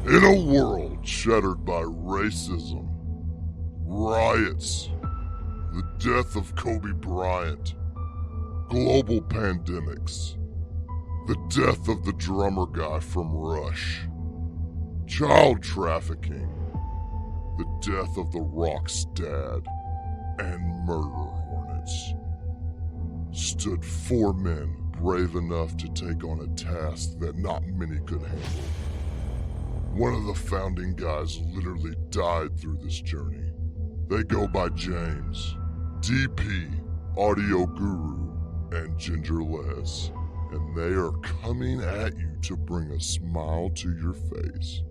In a world shattered by racism, riots, the death of Kobe Bryant, global pandemics, the death of the drummer guy from Rush, child trafficking, the death of The Rock's dad, and murder hornets, stood four men brave enough to take on a task that not many could handle. One of the founding guys literally died through this journey. They go by James, DP, Audio Guru, and Ginger Les, and they are coming at you to bring a smile to your face.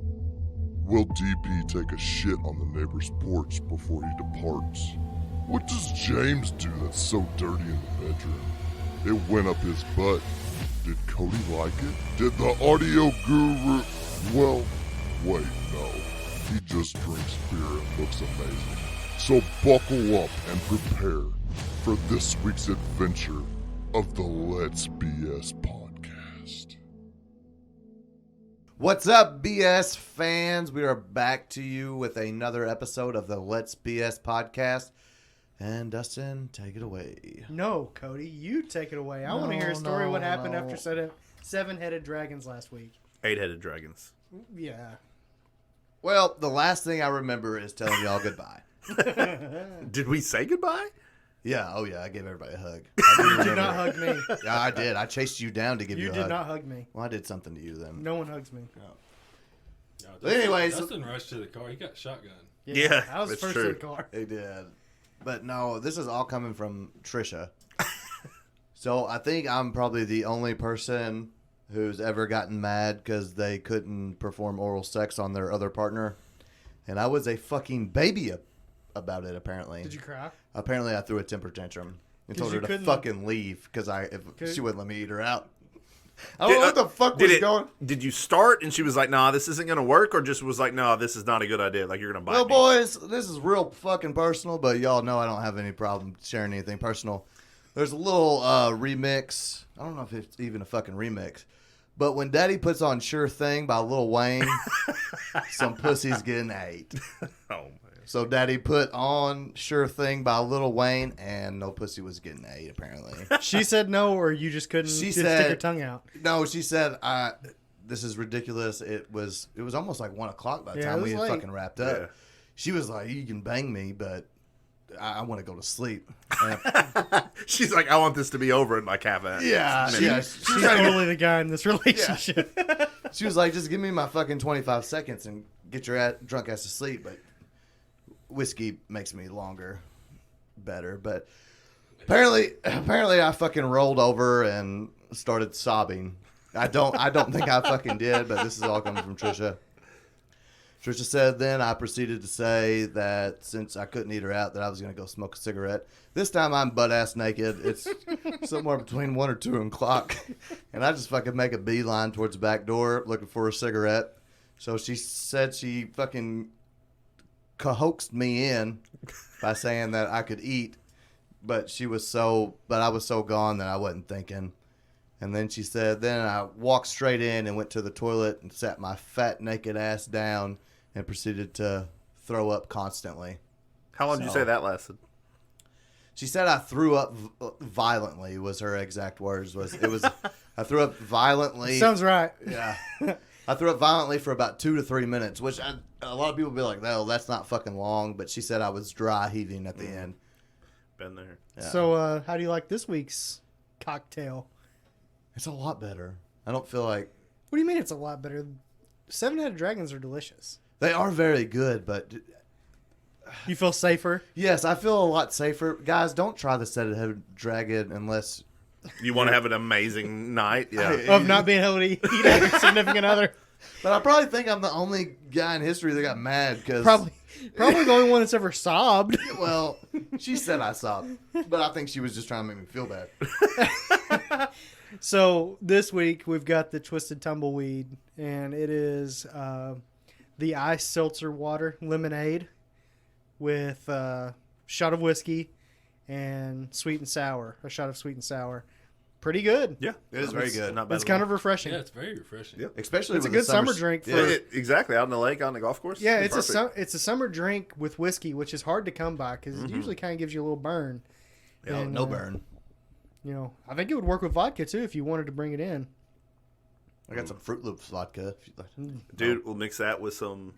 Will DP take a shit on the neighbor's porch before he departs? What does James do that's so dirty in the bedroom? It went up his butt. Did Cody like it? Did the Audio Guru... Well, wait, no. He just drinks beer and looks amazing. So buckle up and prepare for this week's adventure of the Let's BS podcast. What's up, BS fans? We are back to you with another episode of the Let's BS podcast. And Dustin, take it away. No, Cody, you take it away. I want to hear a story what happened after seven-headed dragons last week. 8-headed dragons. Yeah. Well, the last thing I remember is telling y'all goodbye. Did we say goodbye? Yeah, oh yeah, I gave everybody a hug. You did not hug me. Yeah, I did. I chased you down to give you a hug. You did not hug me. Well, I did something to you then. No one hugs me. No. But anyways, Dustin rushed to the car. He got shotgun. Yeah, I was that's first true. in the car. They did. But no, this is all coming from Trisha. So I think I'm probably the only person who's ever gotten mad because they couldn't perform oral sex on their other partner. And I was a fucking baby about it, apparently. Did you cry? Apparently I threw a temper tantrum and told her to couldn't- fucking leave because she wouldn't let me eat her out. I Did- don't know what the fuck was going. Did you start and she was like, nah, this isn't going to work? Or just was like, no, this is not a good idea. Like, you're going to bite Well, me. boys, this is real fucking personal, but y'all know I don't have any problem sharing anything personal. There's a little remix. I don't know if it's even a fucking remix. But when Daddy puts on Sure Thing by Lil Wayne, some pussy's getting ate. Oh, man. So Daddy put on Sure Thing by Lil Wayne, and no pussy was getting ate, apparently. She said no, or you just couldn't stick your tongue out? No, she said, this is ridiculous. It was almost like 1 o'clock by the time we had fucking wrapped up. Yeah. She was like, you can bang me, but I want to go to sleep. She's like, I want this to be over in like half an Yeah. She's totally the guy in this relationship. She was like, just give me my fucking 25 seconds and get your drunk ass to sleep. But whiskey makes me better. But apparently I fucking rolled over and started sobbing. I don't think I fucking did, but this is all coming from Trisha. Trisha said then I proceeded to say that since I couldn't eat her out, that I was going to go smoke a cigarette. This time I'm butt-ass naked. It's somewhere between 1 or 2 o'clock. And I just fucking make a beeline towards the back door looking for a cigarette. So she said she fucking coaxed me in by saying that I could eat. But I was so gone that I wasn't thinking. And then she said, then I walked straight in and went to the toilet and sat my fat naked ass down and proceeded to throw up constantly. How long did you say that lasted? She said I threw up violently was her exact words. I threw up violently. Sounds right. Yeah. I threw up violently for about 2 to 3 minutes, which a lot of people be like, no, that's not fucking long. But she said I was dry heaving at the end. Been there. Yeah. So how do you like this week's cocktail? It's a lot better. I don't feel like... What do you mean it's a lot better? Seven-headed dragons are delicious. They are very good, but... You feel safer? Yes, I feel a lot safer. Guys, don't try the seven-headed dragon unless... You want to have an amazing night? Yeah. Of not being able to eat a significant other? But I probably think I'm the only guy in history that got mad because... Probably the only one that's ever sobbed. Well, she said I sobbed, but I think she was just trying to make me feel bad. So this week we've got the Twisted Tumbleweed, and it is the ice seltzer water lemonade with a shot of whiskey and sweet and sour, a shot of sweet and sour. pretty good. Yeah, It is very good. Not bad. It's at kind all. of refreshing. Yeah, it's very refreshing. Yeah. Especially It's a with the good summer drink. Yeah. For, Exactly, out in the lake, out on the golf course. yeah, Perfect. it's a summer drink with whiskey, which is hard to come by because it usually kind of gives you a little burn. Yeah, And, no burn. You know, I think it would work with vodka too if you wanted to bring it in. I got some Fruit Loops vodka. If you'd like. Dude, we'll mix that with some.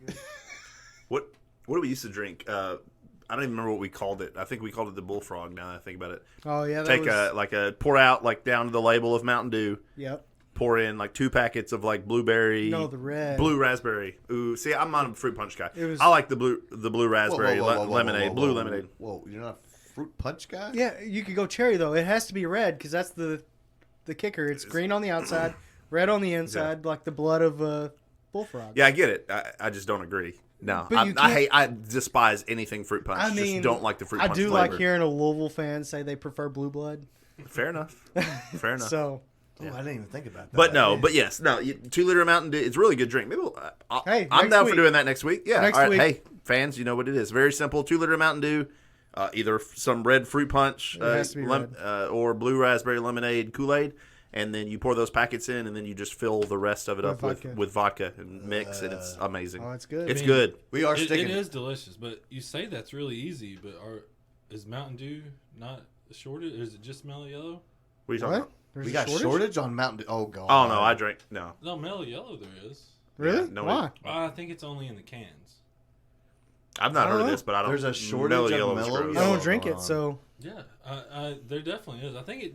What do we used to drink? I don't even remember what we called it. I think we called it the bullfrog. Now that I think about it, Oh yeah, that take was, a pour out like down to the label of Mountain Dew. Yep. Pour in like 2 packets of like blueberry. No, the red. Blue raspberry. Ooh, see, I'm not a fruit punch guy. It was- I like the blue raspberry Whoa, whoa, whoa, lemonade, whoa, blue whoa, lemonade. Whoa, you're not a fruit punch guy? Yeah, you could go cherry though. It has to be red because that's the kicker. It's green on the outside, red on the inside, like the blood of a bullfrog. Yeah, I get it. I just don't agree. No, But you I despise anything fruit punch. I mean, just don't like the fruit I punch do flavor. like hearing a Louisville fan say they prefer blue blood. Fair enough. Fair enough. So Oh, I didn't even think about that. But no, but yes, no. 2-liter Mountain Dew. It's a really good drink. Maybe Hey, I'm next down week. for doing that next week. Yeah. Next all right. week. Hey, fans, you know what it is. Very simple. 2-liter Mountain Dew. Either some red fruit punch has to be red. or blue raspberry lemonade Kool-Aid, and then you pour those packets in, and then you just fill the rest of it up vodka. with vodka and mix, and it's amazing. Oh, it's good. It's I mean, good. we are It sticking. is delicious, but you say that's really easy. But is Mountain Dew not a shortage? Or is it just Mellow Yellow? What are you talking what? about? There's We a got shortage on Mountain Dew. Oh, God. Oh no, I drank no. No, Mellow Yellow there is. Really? Yeah, no, Why? I think it's only in the cans. I've not I heard don't of know. this, but I don't. There's a shortage Mellow of Yellow is Mellow gross. I Yellow. don't drink Hold it, on. so Yeah, there definitely is. I think it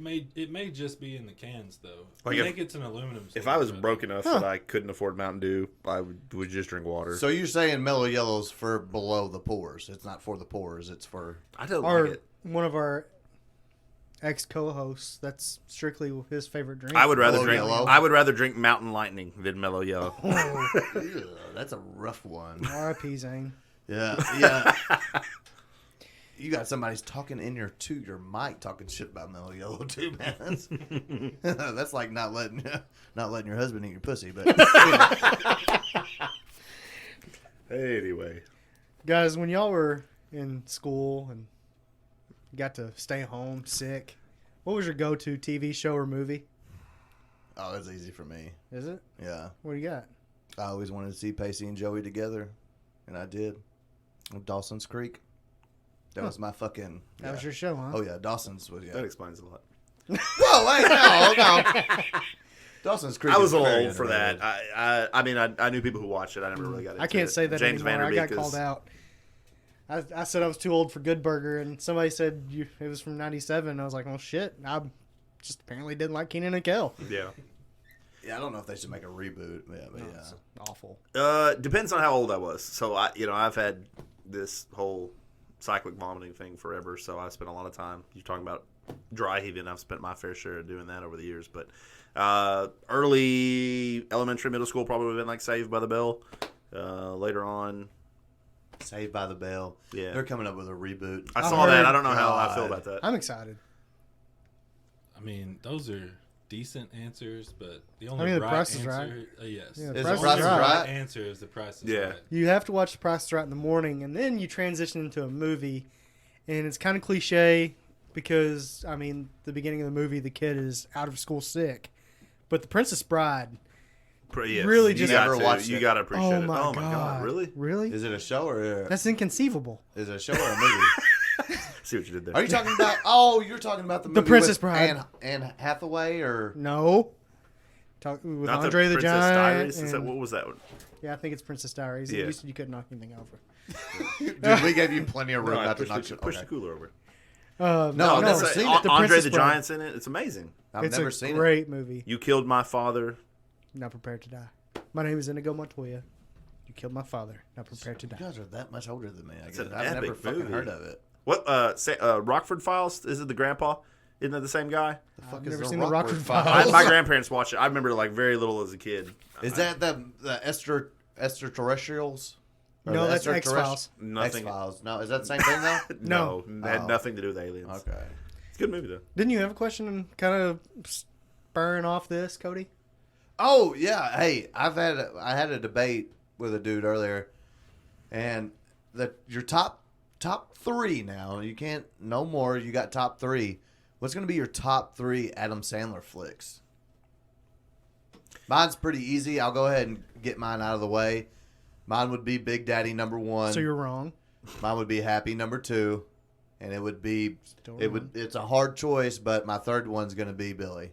may just be in the cans though. Like I think it's an aluminum. If I was cylinder, broke enough Huh. that I couldn't afford Mountain Dew, I would just drink water. So you're saying Mellow Yellow's for below the pores. It's not for the pores. It's for... I don't our like it. one of our ex co-hosts, that's strictly his favorite drink. I would rather Mellow drink. Yellow? I would rather drink Mountain Lightning than Mellow Yellow. Ew, that's a rough one. R.I.P. Zane. Yeah, yeah. You got somebody's talking in your mic, talking shit about Mellow Yellow too, man. That's like not letting your husband eat your pussy. But Anyway, Guys, when y'all were in school and got to stay home sick, what was your go-to TV show or movie? oh, it's easy for me. Is it? Yeah, What do you got? I always wanted to see Pacey and Joey together, and I did. Dawson's Creek. That was my fucking. That was your show, huh? Oh yeah, Dawson's was that yeah. explains a lot. Whoa, wait, no. Dawson's Creek. I was is a little very old for underrated. that. I mean, I knew people who watched it. I never really got into it. I can't say that James anymore. I Vanderbeek got is- called out. I said I was too old for Good Burger, and somebody said it was from '97. I was like, "Well, shit." I just apparently didn't like Keenan and Kel. Yeah. Yeah, I don't know if they should make a reboot. Yeah, but yeah. It's awful. Depends on how old I was. So I've had this whole cyclic vomiting thing forever. So I spent a lot of time. You're talking about dry heaving. I've spent my fair share of doing that over the years. But early elementary, middle school probably would have been like Saved by the Bell. Later on, Saved by the Bell. Yeah. They're coming up with a reboot. I I saw that. heard- I don't know how I feel God. about that. I'm excited. I mean, those are decent answers, but the I only mean, The right Price is answer, Right. Yes, Yeah, the Is Price The Price is only Right? answer is The Price is Yeah. Right. You have to watch The Price is Right in the morning, and then you transition into a movie, and it's kind of cliche because I mean, the beginning of the movie, the kid is out of school sick, but The Princess Bride. Yes. Really You just- got Never to. watched You it. got to appreciate Oh it. my Oh god! my god! Really? Really? Is it a show or That's inconceivable. is it a show or a movie? See what you did there. Are you talking about? Oh, you're talking about the movie Princess with Bride. Anne Hathaway or No. Talk with Not Andre the Princess Giant. Diaries? Is that, and- what was that one? Yeah, I think it's Princess Diaries. Yeah. You said you couldn't knock anything over. Dude, we gave you plenty of room I not to pushed knock the, shit. push Okay. the cooler over. No, no, I've never seen it. The Andre Princess the Bride. Giant's in it. It's amazing. I've It's never a seen it. great movie. You killed my father. Not prepared to die. My name is Inigo Montoya. You killed my father. Not prepared to You die. guys are that much older than me. I It's guess an I've never epic fucking movie. heard of it. What? Rockford Files? Is it the grandpa? Isn't that the same guy? The fuck I've is never the seen the Rockford Rockford Files? Files. My grandparents watched it. I remember like very little as a kid. Is that the extraterrestrials? Or No, the that's extraterrestri- X-Files. Nothing. X-Files. No, is that the same thing though? No, No. it had Oh. nothing to do with aliens. Okay. It's a good movie though. Didn't you have a question kind of spurring off this, Cody? Oh yeah. Hey, I had a debate with a dude earlier, and your top three now. You can't no more. You got top three. What's going to be your top 3 Adam Sandler flicks? Mine's pretty easy. I'll go ahead and get mine out of the way. Mine would be Big Daddy number 1. So you're wrong. Mine would be Happy number 2. And it would be it's a hard choice, but my third one's going to be Billy.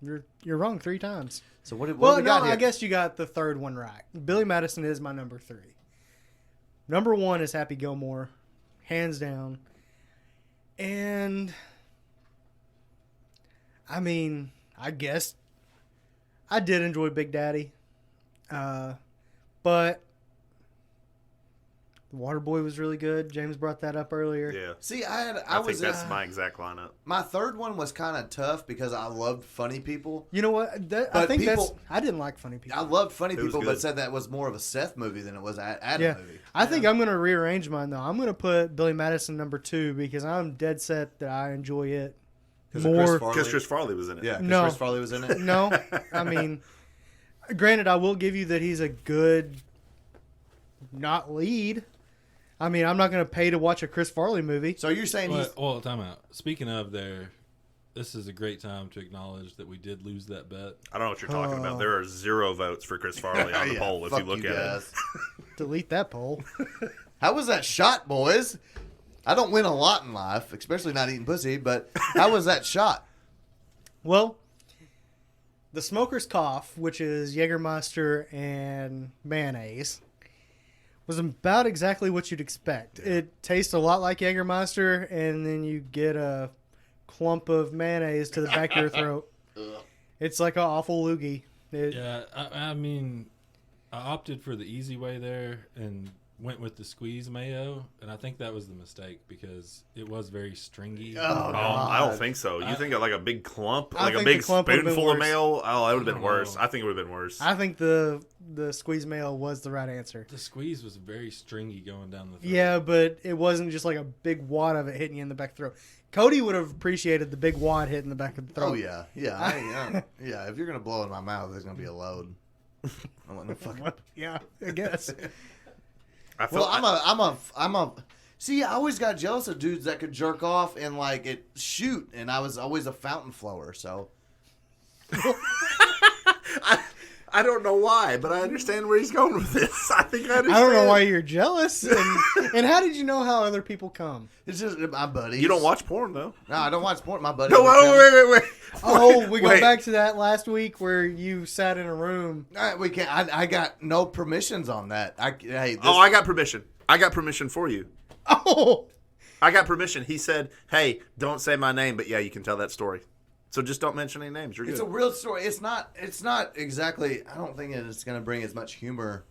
You're wrong 3 times. So what Well, do we no, got here? I guess you got the third one right. Billy Madison is my number 3. Number 1 is Happy Gilmore, hands down. And I mean, I guess I did enjoy Big Daddy, but the Waterboy was really good. James brought that up earlier. Yeah. See, I think that's my exact lineup. my third one was kind of tough because I loved funny people. You know what? I think I didn't like funny people. I loved funny was people, good. but said that was more of a Seth movie than it was an Adam Yeah, movie. I think I'm going to rearrange mine though. I'm going to put Billy Madison number 2 because I'm dead set that I enjoy it more. Because Chris Farley was in it. Yeah, 'cause No. Chris Farley was in it. No, I mean, granted, I will give you that he's a good, not lead. I mean, I'm not going to pay to watch a Chris Farley movie. So you're saying he's Well, time out. Speaking of there, this is a great time to acknowledge that we did lose that bet. I don't know what you're talking about. There are 0 votes for Chris Farley on the Yeah, poll if fuck you look at guys. Delete that poll. How was that shot, boys? I don't win a lot in life, especially not eating pussy, but how was that shot? Well, the smoker's cough, which is Jägermeister and mayonnaise, was about exactly what you'd expect. It tastes a lot like Jägermeister, and then you get a clump of mayonnaise to the back of your throat. It's like an awful loogie. Yeah, I mean, I opted for the easy way there and went with the squeeze mayo, and I think that was the mistake because it was very stringy. Oh, I don't think so. You think of like a big clump, I like a think big the clump would've been spoonful of worse. mayo? Oh, it would have been don't worse. know. I think it would have been worse. I think the squeeze mayo was the right answer. The squeeze was very stringy going down the throat. Yeah, but it wasn't just like a big wad of it hitting you in the back of the throat. Cody would have appreciated the big wad hitting the back of the throat. Oh yeah. Yeah. If you're gonna blow in my mouth, there's gonna be a load. I want no fucking. Yeah, I guess. I felt Well, I'm a. See, I always got jealous of dudes that could jerk off and like it shoot, and I was always a fountain flower. So I don't know why, but I understand where he's going with this. I think I understand. I don't know why you're jealous. And how did you know how other people come? it's just my buddies. You don't watch porn, though. No, I don't watch porn. My buddy. No, wait. Oh, we go Wait. back to that last week where you sat in a room. We can't. I got no permissions on that. Hey, this, Oh, I got permission. I got permission for you. Oh, I got permission. He said, hey, don't say my name, but yeah, you can tell that story. So just don't mention any names. You're good. it's a real story. It's not exactly. I don't think it's going to bring as much humor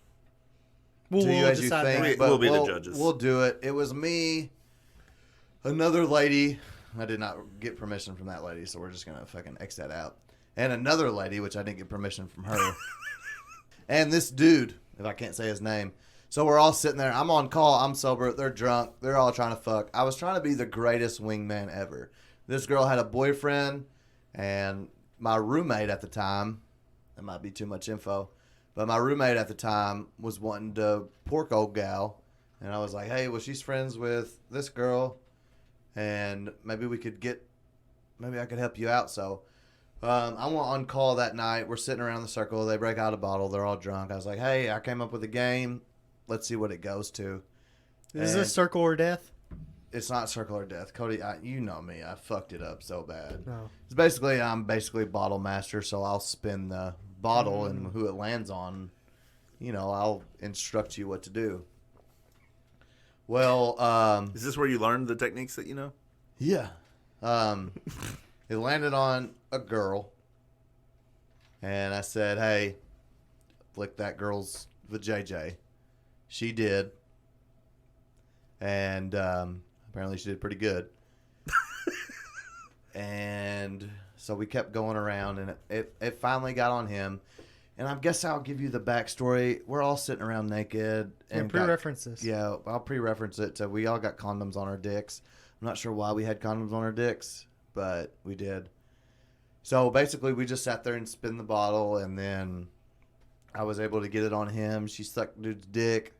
to you we'll as you decide think. that. But We'll be the judges. We'll do it. It was me, another lady. I did not get permission from that lady, so we're just going to fucking X that out. And another lady, which I didn't get permission from her. And this dude, if I can't say his name. So we're all sitting there. I'm on call. I'm sober. They're drunk. They're all trying to fuck. I was trying to be the greatest wingman ever. This girl had a boyfriend, and my roommate at the time, that might be too much info, but my roommate at the time was wanting to pork old gal. And I was like, hey, well, she's friends with this girl, and maybe I could help you out. So I went on call that night. We're sitting around the circle. They break out a bottle. They're all drunk. I was like, hey, I came up with a game. Let's see what it goes to. Is And this circle or death? it's not circle or death. Cody, you know me. I fucked it up so bad. No. It's I'm basically bottle master, so I'll spin the bottle and who it lands on, I'll instruct you what to do. Well, Is this where you learned the techniques that you know? yeah. It landed on a girl, and I said, hey, flick that girl's vajayjay. She did. And apparently she did pretty good. And so we kept going around, and it finally got on him. And I guess I'll give you the backstory. We're all sitting around naked. And pre-reference this. Yeah, I'll pre-reference it. So we all got condoms on our dicks. I'm not sure why we had condoms on our dicks, but we did. So basically we just sat there and spun the bottle, and then I was able to get it on him. She sucked dude's dick.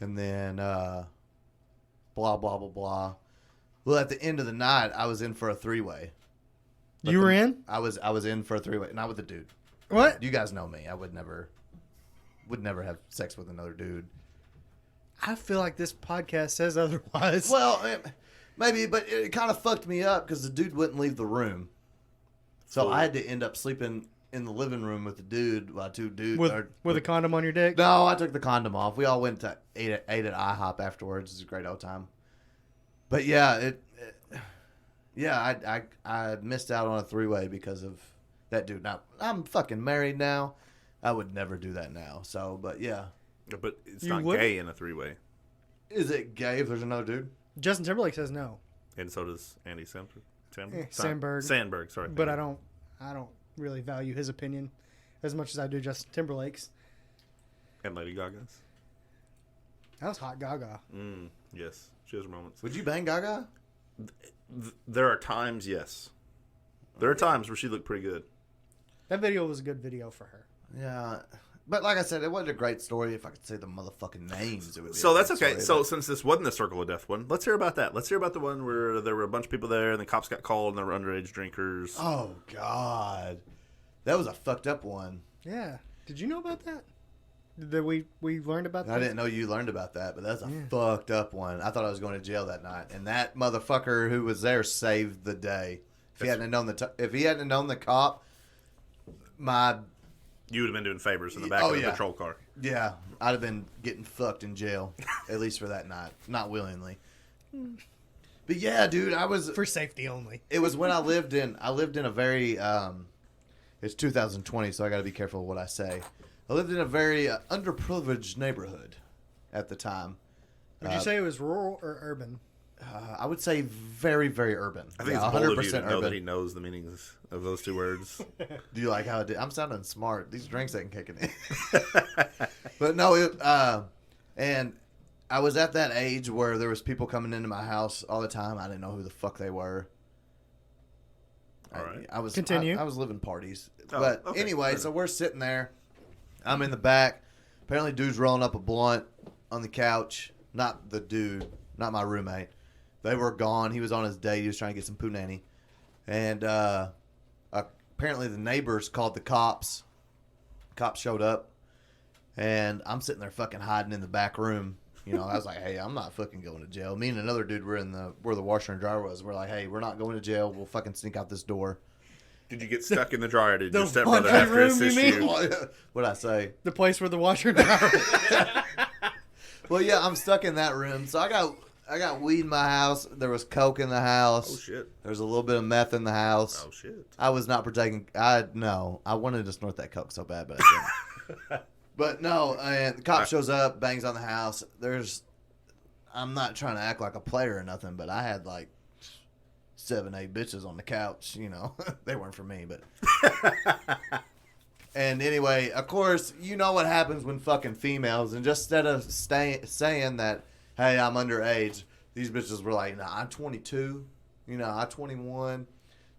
And then blah, blah, blah, blah. Well, at the end of the night, I was in for a 3-way. You were in? I was in for a 3-way, not with a dude. What? You guys know me. I would never have sex with another dude. I feel like this podcast says otherwise. Well, maybe, but it kind of fucked me up because the dude wouldn't leave the room. So I had to end up sleeping in the living room with the dude, while two dudes. With a condom on your dick? No, I took the condom off. We all went to ate at IHOP afterwards. It was a great old time. But yeah, I missed out on a 3-way because of that dude. Now I'm fucking married now. I would never do that now. So, but yeah. But it's You not would? gay in a 3-way. Is it gay if there's another dude? Justin Timberlake says no. And so does Andy Samberg. Sandberg. Sandberg, sorry. But I don't really value his opinion as much as I do Justin Timberlake's. And Lady Gaga's. That was hot Gaga. Yes, she has moments. Would you bang Gaga? There are times, yes. There are times where she looked pretty good. That video was a good video for her. Yeah. But like I said, it wasn't a great story. If I could say the motherfucking names, it would be So a that's great okay. story, So but- since this wasn't the Circle of Death one, let's hear about that. Let's hear about the one where there were a bunch of people there and the cops got called and there were underage drinkers. Oh, God. That was a fucked up one. Yeah. Did you know about that? That we learned about that? I didn't know you learned about that, but that's a fucked up one. I thought I was going to jail that night, and that motherfucker who was there saved the day. If he hadn't known if he hadn't known the cop, You would have been doing favors in the back of the patrol car. Yeah, I'd have been getting fucked in jail, at least for that night, not willingly. But yeah, dude, I was For safety only. It was when I lived in a very it's 2020, so I got to be careful of what I say. I lived in a very underprivileged neighborhood at the time. Would you say it was rural or urban? I would say very, very urban. I think it's bold of you to know that he knows the meanings of those two words. Do you like how I did? I'm sounding smart. These drinks ain't kicking in. But no, and I was at that age where there was people coming into my house all the time. I didn't know who the fuck they were. All right. I was Continue. I was living parties. Oh, But okay. anyway, so we're sitting there. I'm in the back. Apparently, dude's rolling up a blunt on the couch. Not the dude, not my roommate. They were gone. He was on his date. He was trying to get some punani. And apparently the neighbors called the cops. Cops showed up. And I'm sitting there fucking hiding in the back room. You know, I was like, hey, I'm not fucking going to jail. Me and another dude were in where the washer and dryer was. We're like, hey, we're not going to jail. We'll fucking sneak out this door. Did you get stuck in the dryer? Did The your stepbrother laundry have to room, you assist mean? you? What'd I say? The place where the washer and dryer. Well, yeah, I'm stuck in that room. So I got weed in my house. There was coke in the house. Oh, shit. There was a little bit of meth in the house. Oh, shit. I was not partaking. I wanted to snort that coke so bad, but I didn't. But no, and the cop shows up, bangs on the house. I'm not trying to act like a player or nothing, but I had like 7, 8 bitches on the couch. You know, they weren't for me, but. And anyway, of course, you know what happens when fucking females, and just instead of saying that, hey, I'm underage, these bitches were like, nah, I'm 22, you know, I'm 21.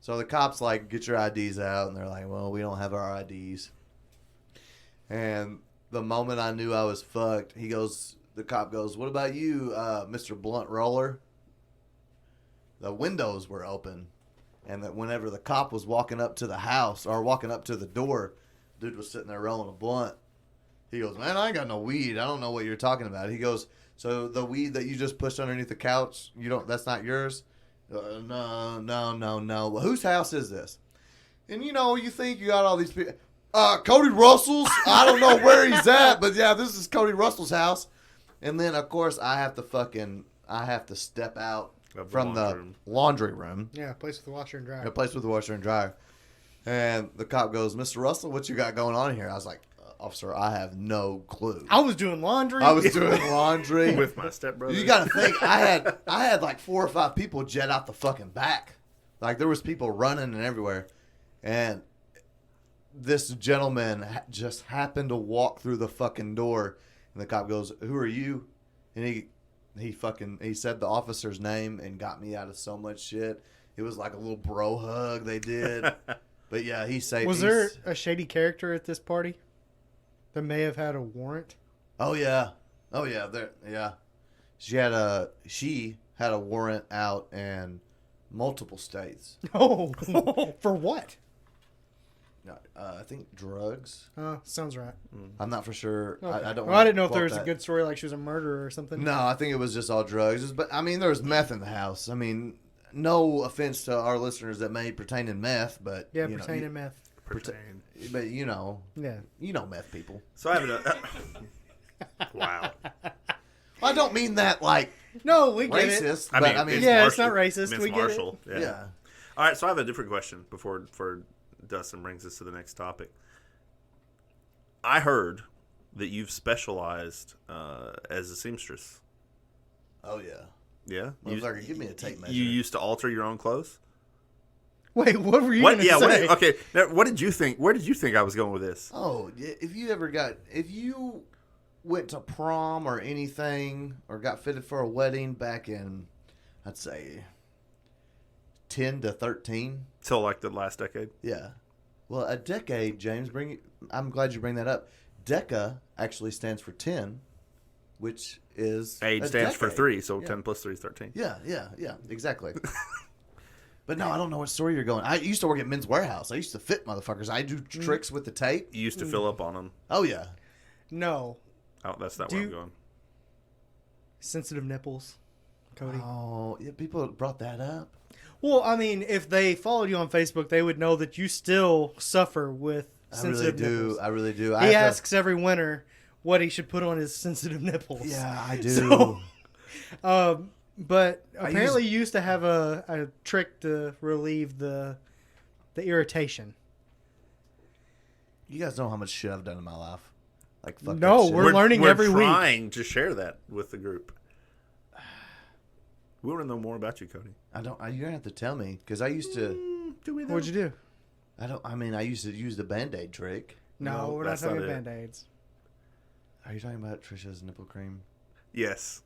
So the cops like, get your IDs out, and they're like, well, we don't have our IDs. And the moment I knew I was fucked, the cop goes, what about you, Mr. Blunt Roller? The windows were open, and that whenever the cop was walking up to the house, or walking up to the door, dude was sitting there rolling a blunt. He goes, man, I ain't got no weed. I don't know what you're talking about. He goes, so the weed that you just pushed underneath the couch, that's not yours? No. Well, whose house is this? And you think you got all these people. Cody Russell's. I don't know where he's at, but yeah, this is Cody Russell's house. And then, of course, I have to step out from the laundry room. Yeah, place with the washer and dryer. A place with the washer and dryer. And the cop goes, Mr. Russell, what you got going on here? I was like, officer, I have no clue. I was doing laundry. I was doing laundry. With my stepbrother. You got to think, I had like 4 or 5 people jet out the fucking back. Like, there was people running and everywhere. And this gentleman just happened to walk through the fucking door. And the cop goes, who are you? And he said the officer's name and got me out of so much shit. It was like a little bro hug they did. But yeah, he saved. Was there a shady character at this party that may have had a warrant? Oh yeah. She had had a warrant out in multiple states. Oh, for what? I think drugs. Sounds right. I'm not for sure. Okay. I don't. Well, I didn't know if quote there was that. a good story like she was a murderer or something. No, I think it was just all drugs. But I mean, there was meth in the house. I mean, no offense to our listeners that may pertain in meth, but Yeah, you know, pertaining meth. Pertain. But you know meth people. So I have a. Wow. I don't mean that like No, we get it. racist, I but mean, I mean, Yeah, it's not racist. Miss We get it. Marshall. yeah. All right, so I have a different question before Dustin brings us to the next topic. I heard that you've specialized as a seamstress. Oh yeah. Yeah, Motherfucker, give me a tape measure. You used to alter your own clothes. Wait, what were you What? going to Yeah. say? Okay. Now, what did you think? Where did you think I was going with this? Oh, yeah, if you went to prom or anything or got fitted for a wedding back in, I'd say 10 to 13. Till like the last decade. Yeah. Well, a decade, James, I'm glad you bring that up. Deca actually stands for 10, which is Age a stands for decade. 3, so Yeah. 10 plus 3 is 13. Yeah, exactly. But no, I don't know what story you're going. I used to work at Men's Warehouse. I used to fit motherfuckers. I do tricks with the tape. You used to fill up on them. Oh yeah. No. Oh, that's not Do where I'm you- going. Sensitive nipples, Cody. Oh, yeah, people brought that up. Well, I mean, if they followed you on Facebook, they would know that you still suffer with I really sensitive do. nipples. I really do. He I have to- asks every winter what he should put on his sensitive nipples. Yeah, I do. So, but I apparently you used to have a trick to relieve the irritation. You guys know how much shit I've done in my life. Like fuck. No, that shit. we're learning every week. We're trying to share that with the group. We want to know more about you, Cody. I don't. You're gonna have to tell me because I used to. Do we know? What'd you do? I don't. I mean, I used to use the Band-Aid trick. No, No, we're not that's talking not it. Band-Aids. Are you talking about Trisha's nipple cream? Yes.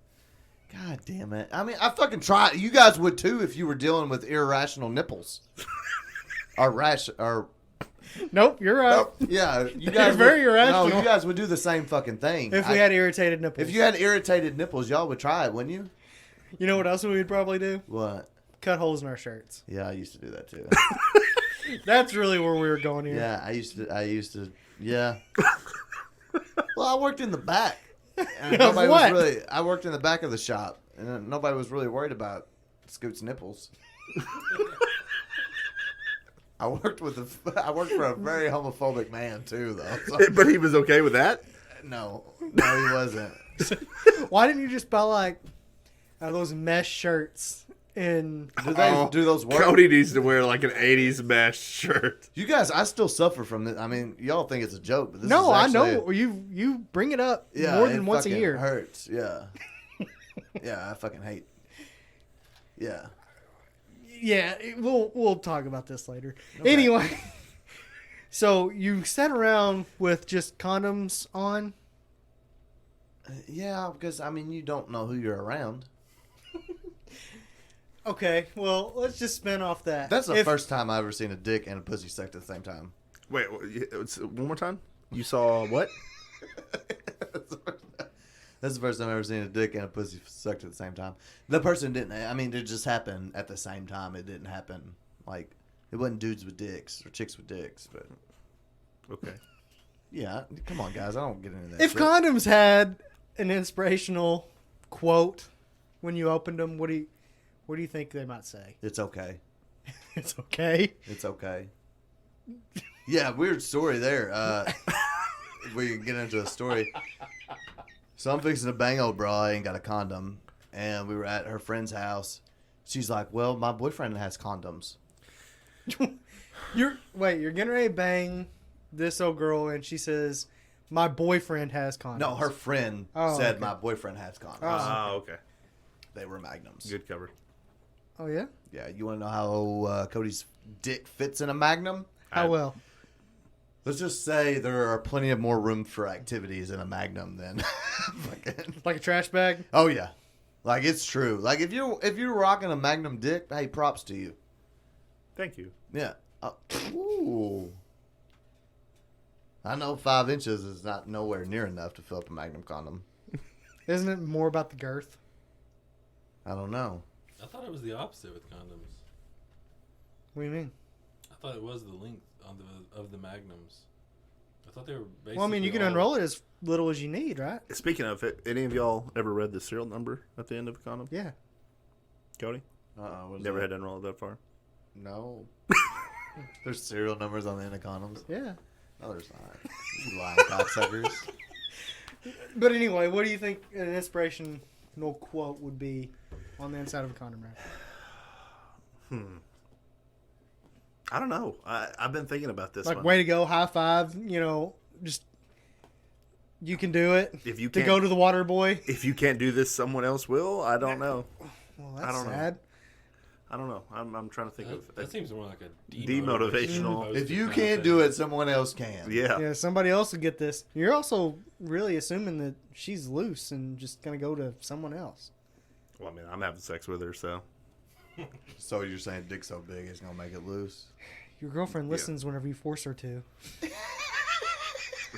God damn it! I mean, I fucking tried. You guys would too if you were dealing with irrational nipples. Or Nope, you're right. yeah, you guys. very would, irrational. No, you guys would do the same fucking thing. If we had irritated nipples. if you had irritated nipples, y'all would try it, wouldn't you? You know what else we would probably do? What? Cut holes in our shirts. Yeah, I used to do that too. That's really where we were going here. Yeah, I used to. Yeah. Well, I worked in the back. And nobody what? was really. I worked in the back of the shop, and nobody was really worried about Scoot's nipples. I worked for a very homophobic man too, though. So, But he was okay with that? no, he wasn't. Why didn't you just buy like those mesh shirts and Do those work? Cody needs to wear like an 80s mesh shirt. You guys, I still suffer from this. I mean, y'all think it's a joke, but this no, is I actually, know you bring it up Yeah, more it than once a fucking year. Hurts, yeah. Yeah, I fucking hate. Yeah. Yeah, we'll talk about this later. Anyway, so you sat around with just condoms on. Yeah, because I mean, you don't know who you're around. Okay, well, let's just spin off that. That's the If- first time I've ever seen a dick and a pussy sucked at the same time. Wait, one more time? You saw what? That's the first time I've ever seen a dick and a pussy sucked at the same time. The person didn't. I mean, it just happened at the same time. It didn't happen like it wasn't dudes with dicks or chicks with dicks. But Okay. yeah, come on, guys. I don't get into that. If shit. condoms had an inspirational quote when you opened them, what do you think they might say? It's okay. It's okay. It's okay. Yeah, weird story there. If we can get into a story. So I'm fixing to bang old bra. I ain't got a condom. And we were at her friend's house. She's like, well, my boyfriend has condoms. You're getting ready to bang this old girl, and she says, "My boyfriend has condoms." No, her friend Oh, said okay. my boyfriend has condoms. Oh. Okay. They were magnums. Good cover. Oh yeah. Yeah, you want to know how Cody's dick fits in a magnum? How well? Let's just say there are plenty of more room for activities in a magnum than fucking... Like a trash bag? Oh yeah, like it's true. Like if you're rocking a magnum dick, hey, props to you. Thank you. Yeah. Ooh. I know 5 inches is not nowhere near enough to fill up a magnum condom. Isn't it more about the girth? I don't know. I thought it was the opposite with condoms. What do you mean? I thought it was the length of the magnums. I thought they were basically. Well, I mean, you can unroll it as little as you need, right? Speaking of it, any of y'all ever read the serial number at the end of a condom? Yeah. Cody? What's Never that? had to unroll it that far? No. There's serial numbers on the end of condoms. Yeah. No, there's not. You lying cocksuckers. But anyway, what do you think an inspirational quote would be on the inside of a condom wrap? I don't know. I've been thinking about this Like, one. way to go, high five, just, you can do it. If you To can't, go to the water boy. if you can't do this, someone else will. I don't know. Well, I that's don't know. sad. I don't know. I'm trying to think of That seems more like a Demotivational. If you can't do it, someone else can. Yeah. Yeah, somebody else will get this. You're also really assuming that she's loose and just going to go to someone else. Well, I mean, I'm having sex with her, so. So you're saying dick so big it's gonna make it loose? Your girlfriend listens whenever you force her to.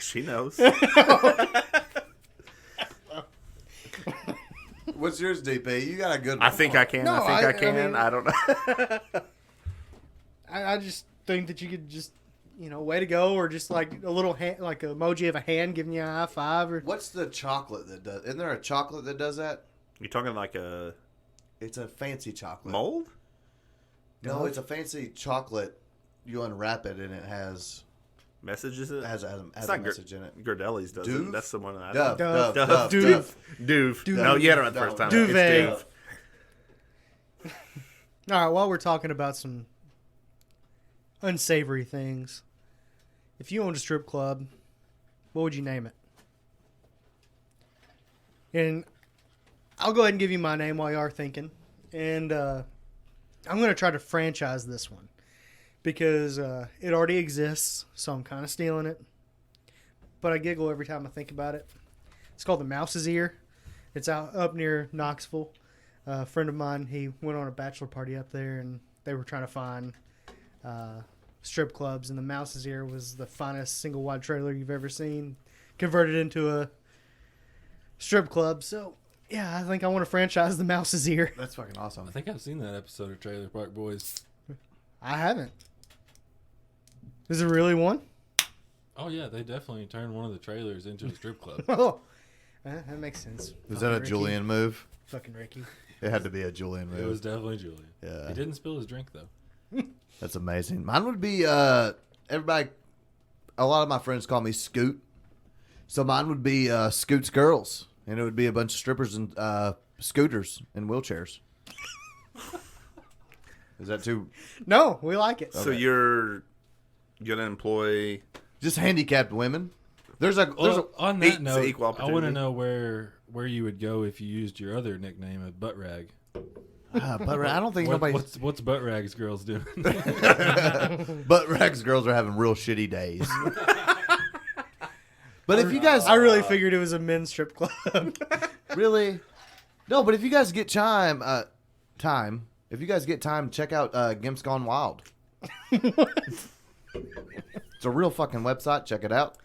She knows. What's yours, DP? You got a good one. I think I can. No, I think I can. mean- I don't know. I just think that you could just, way to go, or just like a little hand, like an emoji of a hand giving you a high five. Or What's the chocolate that does? Isn't there a chocolate that does that? You talking like a It's a fancy chocolate. mold? No, it's a fancy chocolate. You unwrap it and it has Messages? It has It's a not message in it. Girdelli's does Doof? it. That's the one that I Dove, Dove. dove, Dove. dove, Doof. dove. Doof. No, you had it right the first time. Duvet. It's Doof. all right, while we're talking about some unsavory things, if you owned a strip club, what would you name it? And I'll go ahead and give you my name while you are thinking. And I'm going to try to franchise this one because it already exists, so I'm kind of stealing it. But I giggle every time I think about it. It's called the Mouse's Ear. It's up near Knoxville. A friend of mine, he went on a bachelor party up there, and they were trying to find strip clubs, and the Mouse's Ear was the finest single wide trailer you've ever seen, converted into a strip club. So, yeah, I think I want to franchise the Mouse's Ear. That's fucking awesome. I think I've seen that episode of Trailer Park Boys. I haven't. Is it really one? Oh yeah, they definitely turned one of the trailers into a strip club. Oh, that makes sense. Was that a Ricky. Julian move? Fucking Ricky. It had to be a Julian move. It was definitely Julian. Yeah. He didn't spill his drink though. That's amazing. Mine would be everybody. A lot of my friends call me Scoot, so mine would be Scoot's Girls, and it would be a bunch of strippers and scooters and wheelchairs. Is that too No, we like it. So you're gonna employ? just handicapped women? There's a Well, on that it's note, equal I want to opportunity. know where you would go if you used your other nickname of Butt Rag. but I don't think nobody. What's Butt Rags girls doing? But Rex girls are having real shitty days. But if you guys I really figured it was a men's strip club. really no, but if you guys get time, if you guys get time, check out Gimp's Gone Wild. It's a real fucking website. Check it out.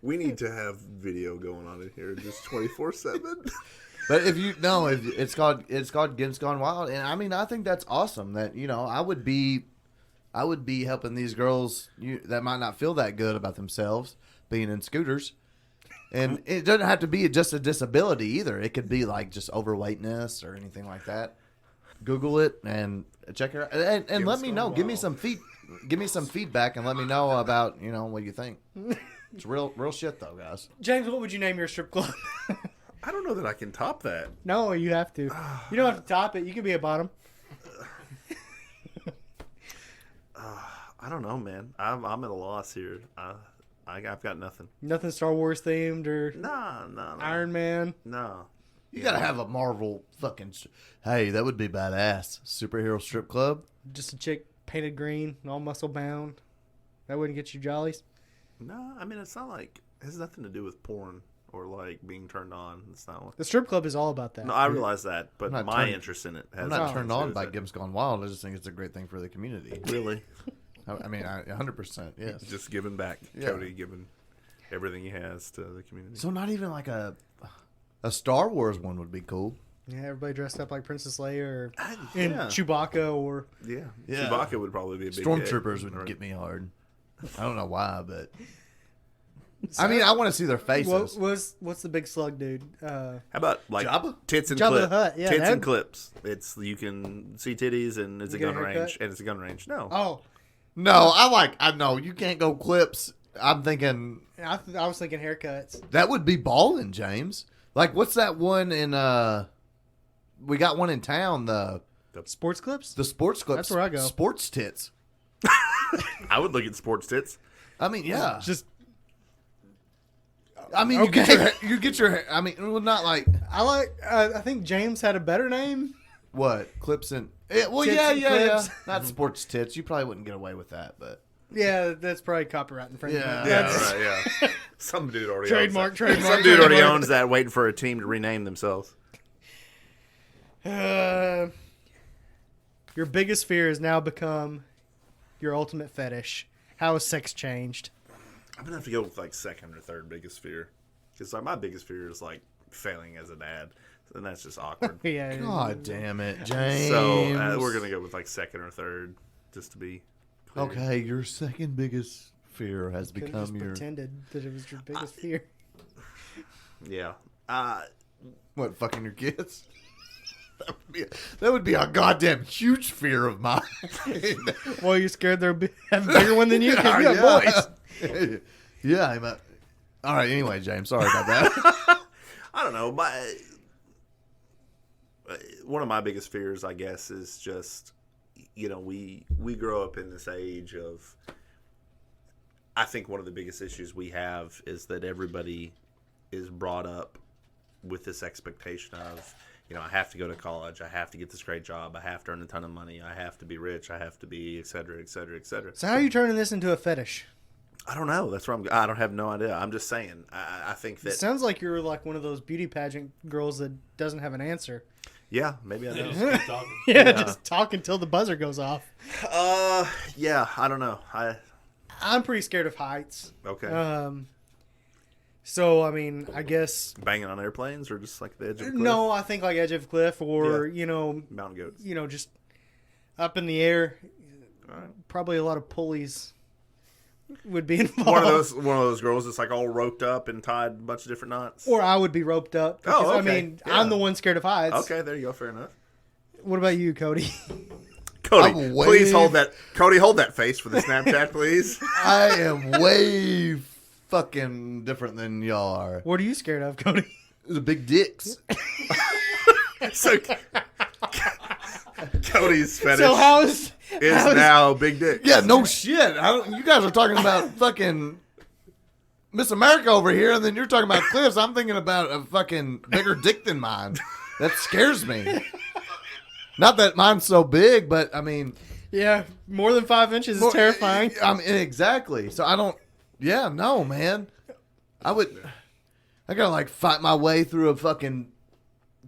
We need to have video going on in here, just 24/7. But if you know, if it's called Gimp's Gone Wild, and I mean, I think that's awesome. That I would be helping these girls that might not feel that good about themselves being in scooters, and it doesn't have to be just a disability either. It could be like just overweightness or anything like that. Google it and check it out, and let me know. Give me some feedback, and let me know about what you think. It's real shit though, guys. James, what would you name your strip club? I don't know that I can top that. No, you have to. You don't have to top it. You can be a bottom. I don't know, man. I'm at a loss here. I've got nothing. Nothing Star Wars themed or No. Iron Man. No. You gotta have a Marvel fucking. Hey, that would be badass. Superhero strip club. Just a chick painted green, and all muscle bound. That wouldn't get you jollies. No, I mean, it's not like it has nothing to do with porn or like being turned on. It's not what. The strip club is all about that. No, I realize that, but I'm not my turned- interest in it has I'm not nothing turned to do on with by it. Gimp's Gone Wild. I just think it's a great thing for the community. Really, I mean, 100%. Yes. just giving back. Yeah. Cody giving everything he has to the community. So not even like a Star Wars one would be cool. Yeah, everybody dressed up like Princess Leia or Yeah. and Chewbacca or Yeah. Yeah. Chewbacca would probably be a big Stormtroopers hit. would get me hard. I don't know why, but I mean, I want to see their faces. what's the big slug dude? How about like Jabba? tits and Jabba the clips? Hutt, yeah, tits that- and clips. It's you can see titties and it's a You get a gun range haircut? and it's a gun range. No, Oh, No, I know you can't go clips. I'm thinking I was thinking haircuts. that would be balling, James. Like, what's that one in? We got one in town. The Sports clips? sports clips. That's where I go. Sports tits. I would look at sports tits. I mean, yeah. Just I mean, Okay. you get your. I mean, well, not like I think James had a better name. what clips and. Well, Tits yeah, and yeah. clips. Not sports tits. You probably wouldn't get away with that, but Yeah, that's probably copyright infringement. Yeah. Yeah, That's- right. Yeah, some dude already Trademark, owns that. trademark, Some dude already trademark. owns that, waiting for a team to rename themselves. Your biggest fear has now become your ultimate fetish. How has sex changed? I'm gonna have to go with like second or third biggest fear, because like my biggest fear is like failing as a dad, and that's just awkward. Yeah. God damn it, James. So we're gonna go with like second or third, just to be clear. Okay, your second biggest fear has Could have become just your pretended that it was your biggest fear. Yeah. what? Fucking your kids. That would be a goddamn huge fear of mine. Well, you're scared they'll have a bigger one than you because you have boys. Yeah, I'm a... All right. Anyway, James, sorry about that. I don't know. One of my biggest fears, I guess, is just, we grow up in this age of. I think one of the biggest issues we have is that everybody is brought up with this expectation of, I have to go to college, I have to get this great job, I have to earn a ton of money, I have to be rich, I have to be, et cetera, et cetera, et cetera. So how are you turning this into a fetish? I don't know. That's where I don't have no idea. I'm just saying. I think It that. sounds like you're like one of those beauty pageant girls that doesn't have an answer. Yeah, maybe I They do. just keep talking. Yeah, just talk until the buzzer goes off. Yeah, I don't know. I'm pretty scared of heights. Okay. So I mean, I guess Banging on airplanes or just like the edge of a cliff? no. I think like edge of a cliff or Mountain goats. just up in the air. All right. Probably a lot of pulleys would be involved. One of those girls that's like all roped up and tied a bunch of different knots. Or I would be roped up. Because, Oh, I okay. mean, Yeah. I'm the one scared of heights. Okay, there you go. Fair enough. What about you, Cody? Cody, I'm please way- hold that. Cody, hold that face for the Snapchat, please. I am way fucking different than y'all are. What are you scared of, Cody? The big dicks. So, Cody's fetish So how is now big dick. Yeah, no shit. You guys are talking about fucking Miss America over here, and then you're talking about cliffs. I'm thinking about a fucking bigger dick than mine. That scares me. Not that mine's so big, but I mean, Yeah, more than 5 inches is terrifying. I mean, exactly. So I don't. Yeah, no, man. I gotta like fight my way through a fucking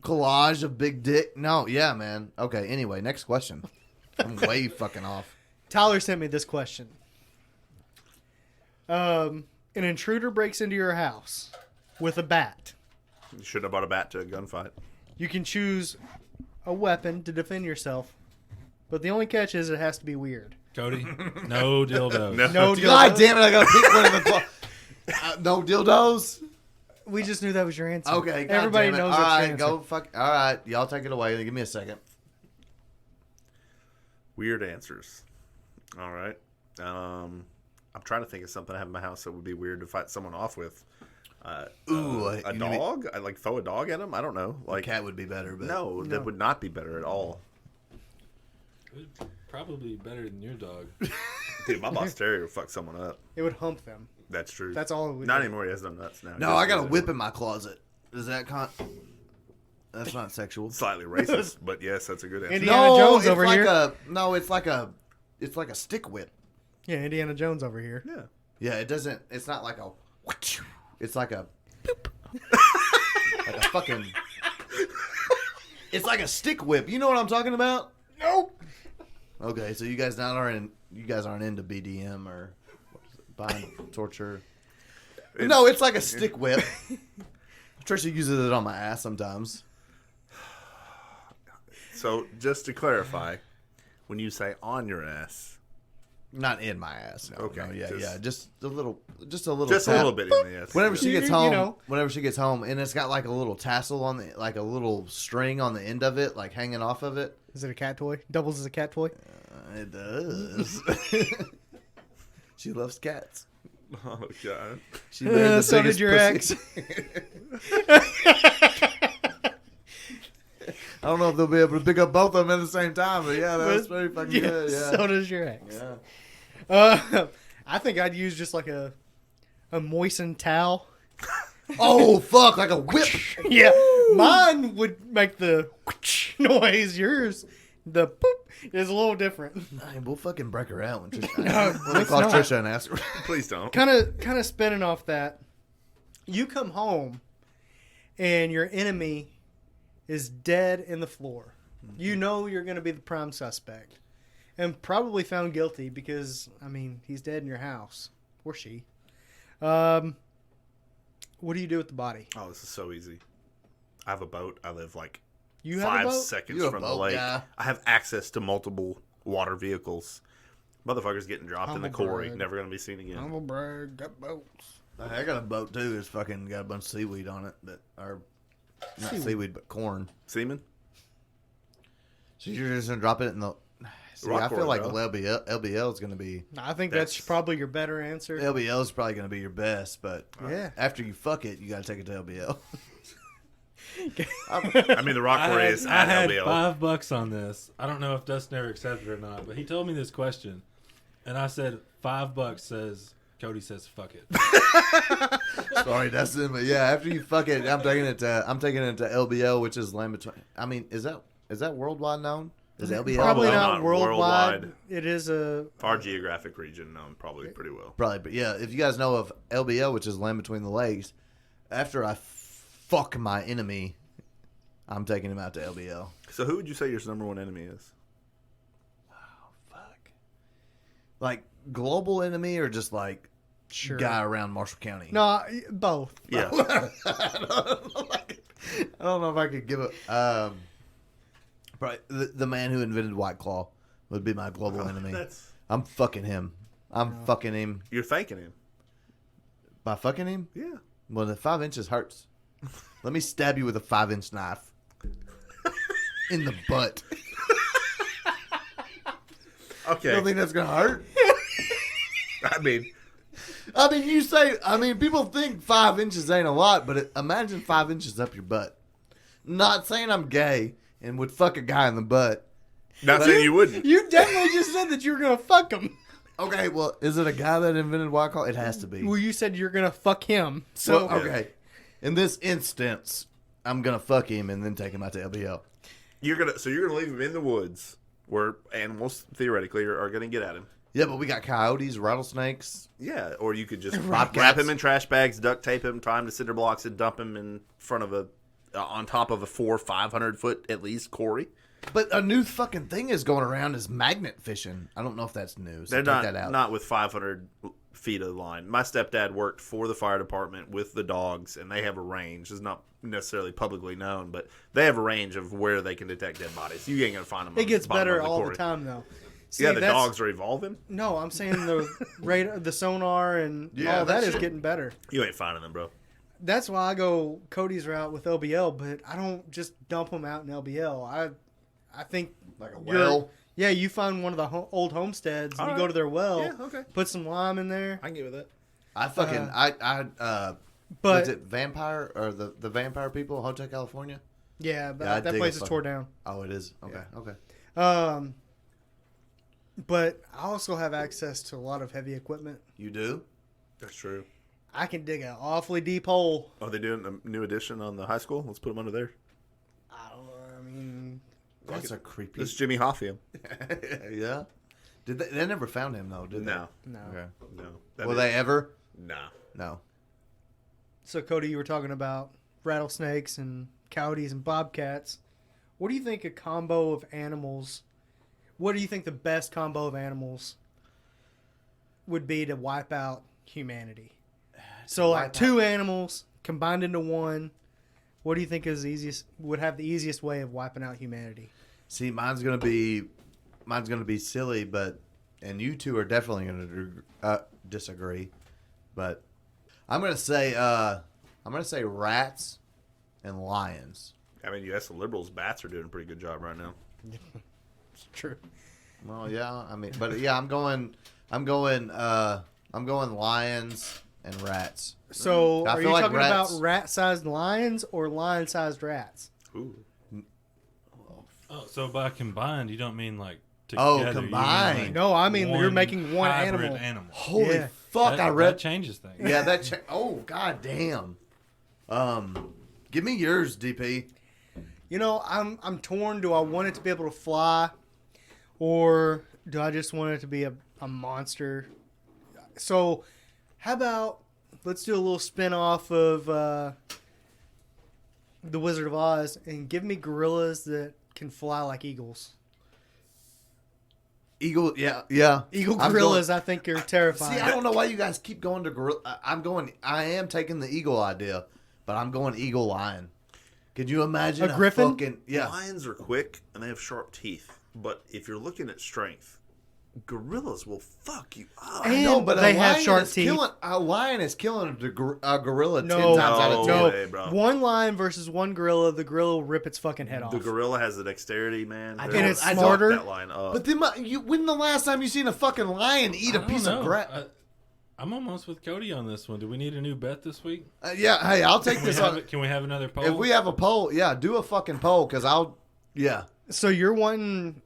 collage of big dick. No, yeah, man. Okay. Anyway, next question. I'm way fucking off. Tyler sent me this question. An intruder breaks into your house with a bat. You shouldn't have brought a bat to a gunfight. You can choose a weapon to defend yourself, but the only catch is it has to be weird. Cody, no dildo. No, God dildos. damn it! I gotta pick one of the. No dildos. We just knew that was your answer. Okay. God Everybody damn it. knows All that's your right, answer. go fuck. All right, y'all take it away. Give me a second. Weird answers. All right. I'm trying to think of something I have in my house that would be weird to fight someone off with. A you mean- dog? I like throw a dog at him? I don't know. Like Cat would be better, but no, that would not be better at all. It would probably be better than your dog. Dude, my boss terrier would fuck someone up. It would hump them. That's true. That's all it would Not do. anymore. He has no nuts now. No, I got a whip in my closet. Is that That's not sexual. Slightly racist, but yes, that's a good answer. Indiana Jones it's over like here. it's like a stick whip. Yeah, Indiana Jones over here. Yeah. Yeah, it doesn't. It's not like a. It's like a. Like a fucking. It's like a stick whip. You know what I'm talking about? Nope. Okay, so you guys aren't into BDM or what is it, buying torture. No, it's like a stick whip. Trisha uses it on my ass sometimes. So just to clarify, when you say on your ass, Not in my ass. No, Okay, no, yeah, just- yeah. Just a little just tap. a little bit in the ass. Whenever she gets You home, know. and it's got like a little tassel on the, like a little string on the end of it, like hanging off of it. Is it a cat toy? Doubles as a cat toy? It does. She loves cats. Oh god. She married the So biggest did your pussy. I don't know if they'll be able to pick up both of them at the same time, but yeah, that's pretty fucking good. Yeah. So does your ex. Yeah. I think I'd use just like a moistened towel. Oh fuck! Like a whip. Yeah, mine would make the noise. Yours, the poop, is a little different. Hey, we'll fucking break her out when Trisha. No, We'll let's call not. Trisha and ask her. Please don't. Kind of spinning off that. You come home, and your enemy is dead in the floor. You know you're going to be the prime suspect, and probably found guilty because I mean he's dead in your house, or she. What do you do with the body? Oh, this is so easy. I have a boat. I live like You have a 5 boat? seconds You a from the boat lake. guy? I have access to multiple water vehicles. Motherfuckers getting dropped in the Humble quarry, brag. never gonna be seen again. Humble brag, got boats. I got a boat too. It's fucking got a bunch of seaweed on it that are not seaweed but corn. Seaman? So you're just gonna drop it in the. See, Rock I feel quarry, like bro. LBL is gonna be. I think that's probably your better answer. LBL is probably gonna be your best, but Yeah. after you fuck it, you gotta take it to LBL. I mean, the rock quarry is I at had LBL. $5 on this. I don't know if Dustin ever accepted it or not, but he told me this question, and I said $5 says. Cody says fuck it. Sorry, Dustin, but yeah, after you fuck it, I'm taking it to LBL, which is land between. I mean, is that worldwide known? Is LBL Probably Well, not not worldwide. worldwide. It is a Our geographic region known probably pretty well. Probably, but yeah, if you guys know of LBL, which is land between the legs, after I fuck my enemy, I'm taking him out to LBL. So who would you say your number one enemy is? Fuck. Like global enemy or just like sure. guy around Marshall County? No, both. Yeah. I don't know if I could give a. Probably the man who invented White Claw would be my global enemy. I'm fucking him. I'm fucking him. You're thanking him. By fucking him? Yeah. Well, the 5 inches hurts. Let me stab you with a 5-inch knife in the butt. You Okay. don't think that's gonna hurt? I mean, people think 5 inches ain't a lot, but imagine 5 inches up your butt. Not saying I'm gay and would fuck a guy in the butt. not saying you wouldn't. You definitely just said that you were gonna fuck him. Okay, well, is it a guy that invented White Claw? It has to be. Well, you said you're gonna fuck him. So Well, okay. In this instance, I'm gonna fuck him and then take him out to LBL. You're gonna leave him in the woods where animals theoretically are gonna get at him. Yeah, but we got coyotes, rattlesnakes. Yeah, or you could just Bobcats. wrap him in trash bags, duct tape him, tie him to cinder blocks, and dump him in front of on top of a 500 foot at least quarry. But a new fucking thing is going around is magnet fishing. I don't know if that's new. So They're take that out. not with 500 feet of line. My stepdad worked for the fire department with the dogs, and they have a range. It's not necessarily publicly known, but they have a range of where they can detect dead bodies. You ain't gonna find them. it on gets bottom better of the all quarry. the time, though. See, Yeah, the that's- dogs are evolving. No, I'm saying the sonar and Yeah, all that that's is true. getting better. You ain't finding them, bro. That's why I go Cody's route with LBL, but I don't just dump them out in LBL. I think Like a you're- well. Yeah, you find one of the old homesteads and All you right. go to their well. Yeah, okay. Put some lime in there. I can get with that. I fucking But was it Vampire or the Vampire people, Hotel California? yeah, but Yeah, I that dig place a is fucking- tore down. Oh, it is. Okay, okay. But I also have access to a lot of heavy equipment. You do? That's true. I can dig an awfully deep hole. Are they doing a new edition on the high school? Let's put them under there. I mean, That's a creepy. This is Jimmy Hoffium. Yeah. Did they never found him though? Did No, no. they? Okay. no. Will they ever? Nah. No. So Cody, you were talking about rattlesnakes and coyotes and bobcats. What do you think a combo of animals? What do you think the best combo of animals would be to wipe out humanity? So like wipe two animals combined into one. What do you think is easiest? Would have the easiest way of wiping out humanity? See, mine's gonna be silly, and you two are definitely gonna disagree. But I'm gonna say rats and lions. I mean, you ask the liberals, bats are doing a pretty good job right now. It's true. Well, yeah, I mean, but yeah, I'm going lions and rats. So, I are feel you like talking rats- about rat-sized lions or lion-sized rats? Ooh. Oh, so by combined, you don't mean like Oh, together. you mean, combined. like, No, I mean you're making one hybrid animal. Holy Yeah. fuck! I That read. changes things. Yeah, oh god damn. Give me yours, DP. You know, I'm torn. Do I want it to be able to fly, or do I just want it to be a monster? So, how about let's do a little spin off of The Wizard of Oz and give me gorillas that can fly like eagles. Eagle, yeah. Eagle I'm gorillas, going- I think, are terrifying. See, I don't know why you guys keep going to gorilla. I am taking the eagle idea, but I'm going eagle lion. Could you imagine A griffin? Fucking, yeah. Lions are quick and they have sharp teeth. But if you're looking at strength, gorillas will fuck you up. And No, but they a have lion sharp is teeth. a lion is killing a gorilla 10 No, times out of 10. No way, bro. One lion versus one gorilla, the gorilla will rip its fucking head off. The gorilla has the dexterity, man. I They're don't- it's gonna smarter. fuck that line up. But then, when the last time you seen a fucking lion eat a I don't piece of know. grass? I'm almost with Cody on this one. Do we need a new bet this week? Yeah, hey, I'll take Can we, this have on. it, can we have another poll? If we have a poll, yeah, do a fucking poll, because yeah. So you're wanting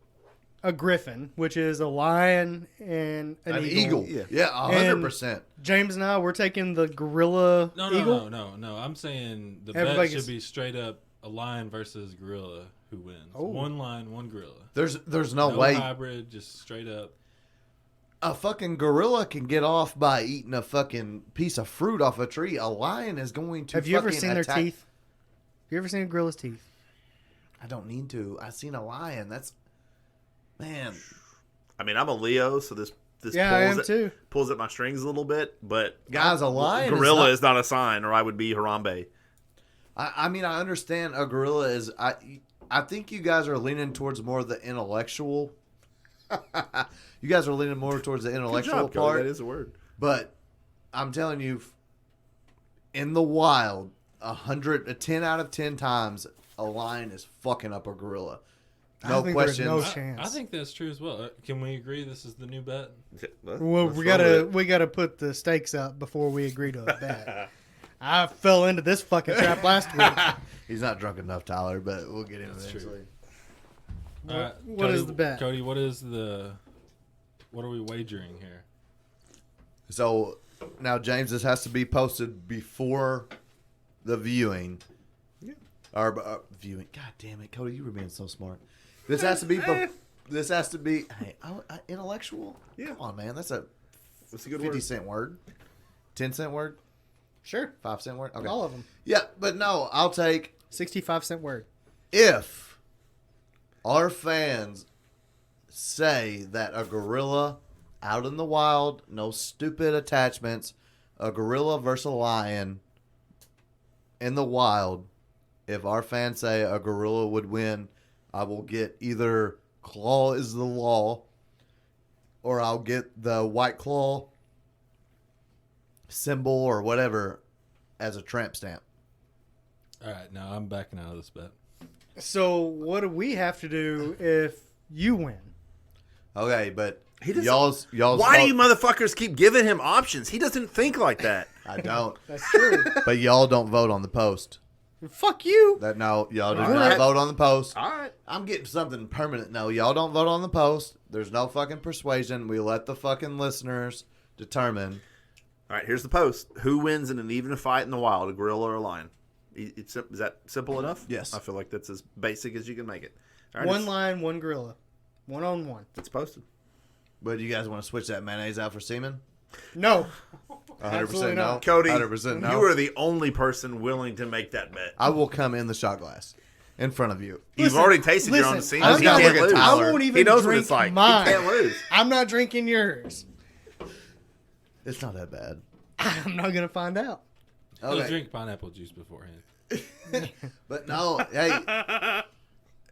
a griffin, which is a lion and an eagle. Yeah, 100%. James and I, we're taking the gorilla eagle. No. I'm saying the Everybody bet gets- should be straight up a lion versus gorilla who wins. Oh. One lion, one gorilla. There's no No way hybrid, just straight up. a fucking gorilla can get off by eating a fucking piece of fruit off a tree. A lion is going to Have you ever fucking seen their attack- teeth? Have you ever seen a gorilla's teeth? I don't need to. I've seen a lion. That's... Man. I mean, I'm a Leo, so this Yeah, I am too. pulls at my strings a little bit. But Guys, a lion gorilla is is not a sign, or I would be Harambe. I mean, I understand a gorilla is... I think you guys are leaning towards more the intellectual... You guys are leaning more towards the intellectual Good job, Cody. part. That is a word. But I'm telling you, in the wild, 10 out of 10 times, a lion is fucking up a gorilla. I No think there's questions. no I chance. think that's true as well. Can we agree this is the new bet? Well, Let's we roll gotta with it. put the stakes up before we agree to a bet. I fell into this fucking trap last week. He's not drunk enough, Tyler, but we'll get him That's eventually. All right, What is the bet? Cody, what are we wagering here? So now, James, this has to be posted before the viewing. Yeah. Or viewing. God damn it, Cody, you were being so smart. This has to be. This has to be. Hey, intellectual. Yeah. Come on, man. That's a What's a good 50-cent word. 10-cent word. Sure. 5-cent word. Okay. All of them. Yeah, but no, I'll take 65-cent word. if our fans say that a gorilla out in the wild, no stupid attachments, a gorilla versus a lion in the wild, if our fans say a gorilla would win, I will get either Claw is the law or I'll get the White Claw symbol or whatever as a tramp stamp. All right, now I'm backing out of this bet. So what do we have to do if you win? Okay, but He doesn't- y'all's Why do you motherfuckers keep giving him options? He doesn't think like that. I don't. That's true. But y'all don't vote on the post. Fuck you. That no, y'all do All not right. vote on the post. All right. I'm getting something permanent. No, y'all don't vote on the post. There's no fucking persuasion. We let the fucking listeners determine. All right, here's the post. Who wins in an even fight in the wild, a gorilla or a lion? Is that simple enough? Yes. I feel like that's as basic as you can make it. All right, One it's- lion, one gorilla. 1-on-1. It's posted. But you guys want to switch that mayonnaise out for semen? No. 100% Absolutely no. not. Cody, 100% no. you are the only person willing to make that bet. I will come in the shot glass in front of you. You've Listen, already tasted your own listen, semen. I'm He not can't looking lose. at I Tyler. won't even He knows what drink it's like. mine. He can't lose. I'm not drinking yours. It's not that bad. I'm not going to find out. He'll Okay. drink pineapple juice beforehand. But no, hey.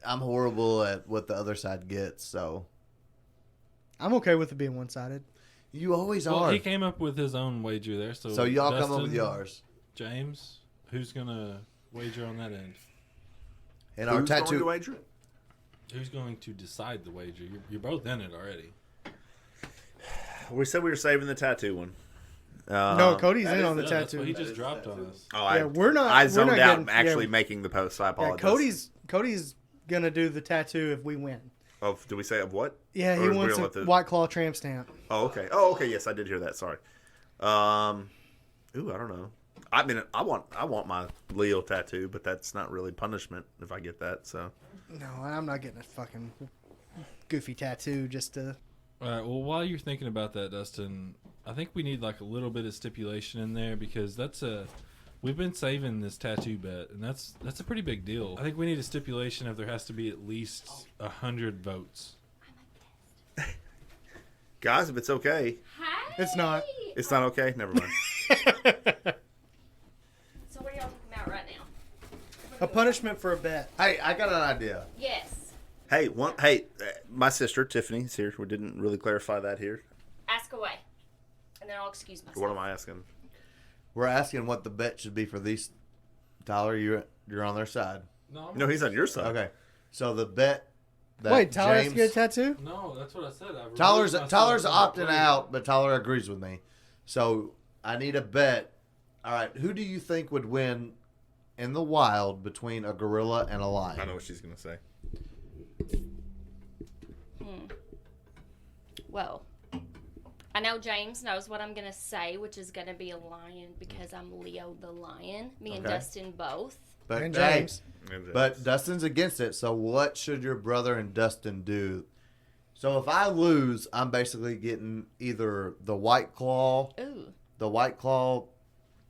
I'm horrible at what the other side gets, so I'm okay with it being one-sided. you always Well, are. he came up with his own wager there. So So y'all come up with Dustin, yours. James, who's gonna wager on that end? And our Who's going to tattoo. wager? Who's going to decide the wager? You're both in it already. We said we were saving the tattoo one. No, Cody's that in is on the Yeah, that's what tattoo. he That just is dropped the on tattoo. us. Oh, Yeah, we're not. I we're zoned not out getting, actually yeah, making the post. So I yeah, apologize. Cody's gonna do the tattoo if we win. Of do we say of what? Yeah, Or he is we wants gonna a let the- White Claw tramp stamp. Oh, okay. Oh, okay. Yes, I did hear that. Sorry. Ooh, I don't know. I mean, I want my Leo tattoo, but that's not really punishment if I get that. So No, I'm not getting a fucking goofy tattoo just to. All right. Well, while you're thinking about that, Dustin, I think we need like a little bit of stipulation in there because we've been saving this tattoo bet, and that's a pretty big deal. I think we need a stipulation if there has to be at least 100 votes. guys, if it's okay, Hi. It's not. it's not okay. Never mind. So what are y'all talking about right now? A punishment for a bet. Hey, I got an idea. Yes. Hey, my sister Tiffany's here. We didn't really clarify that here. Ask away. And then I'll excuse myself. What am I asking? We're asking what the bet should be for these. Tyler, you're on their side. No, he's on your side. Okay, so the bet. That Wait, Tyler has to James, get a tattoo? No, that's what I said. I Tyler's removed myself from the opting equation. out, but Tyler agrees with me. So I need a bet. All right, who do you think would win in the wild between a gorilla and a lion? I know what she's gonna say. Well, I know James knows what I'm going to say, which is going to be a lion because I'm Leo the lion. Me and Okay. Dustin both. But And hey, James. but Dustin's against it. So what should your brother and Dustin do? So if I lose, I'm basically getting either the White Claw, Ooh.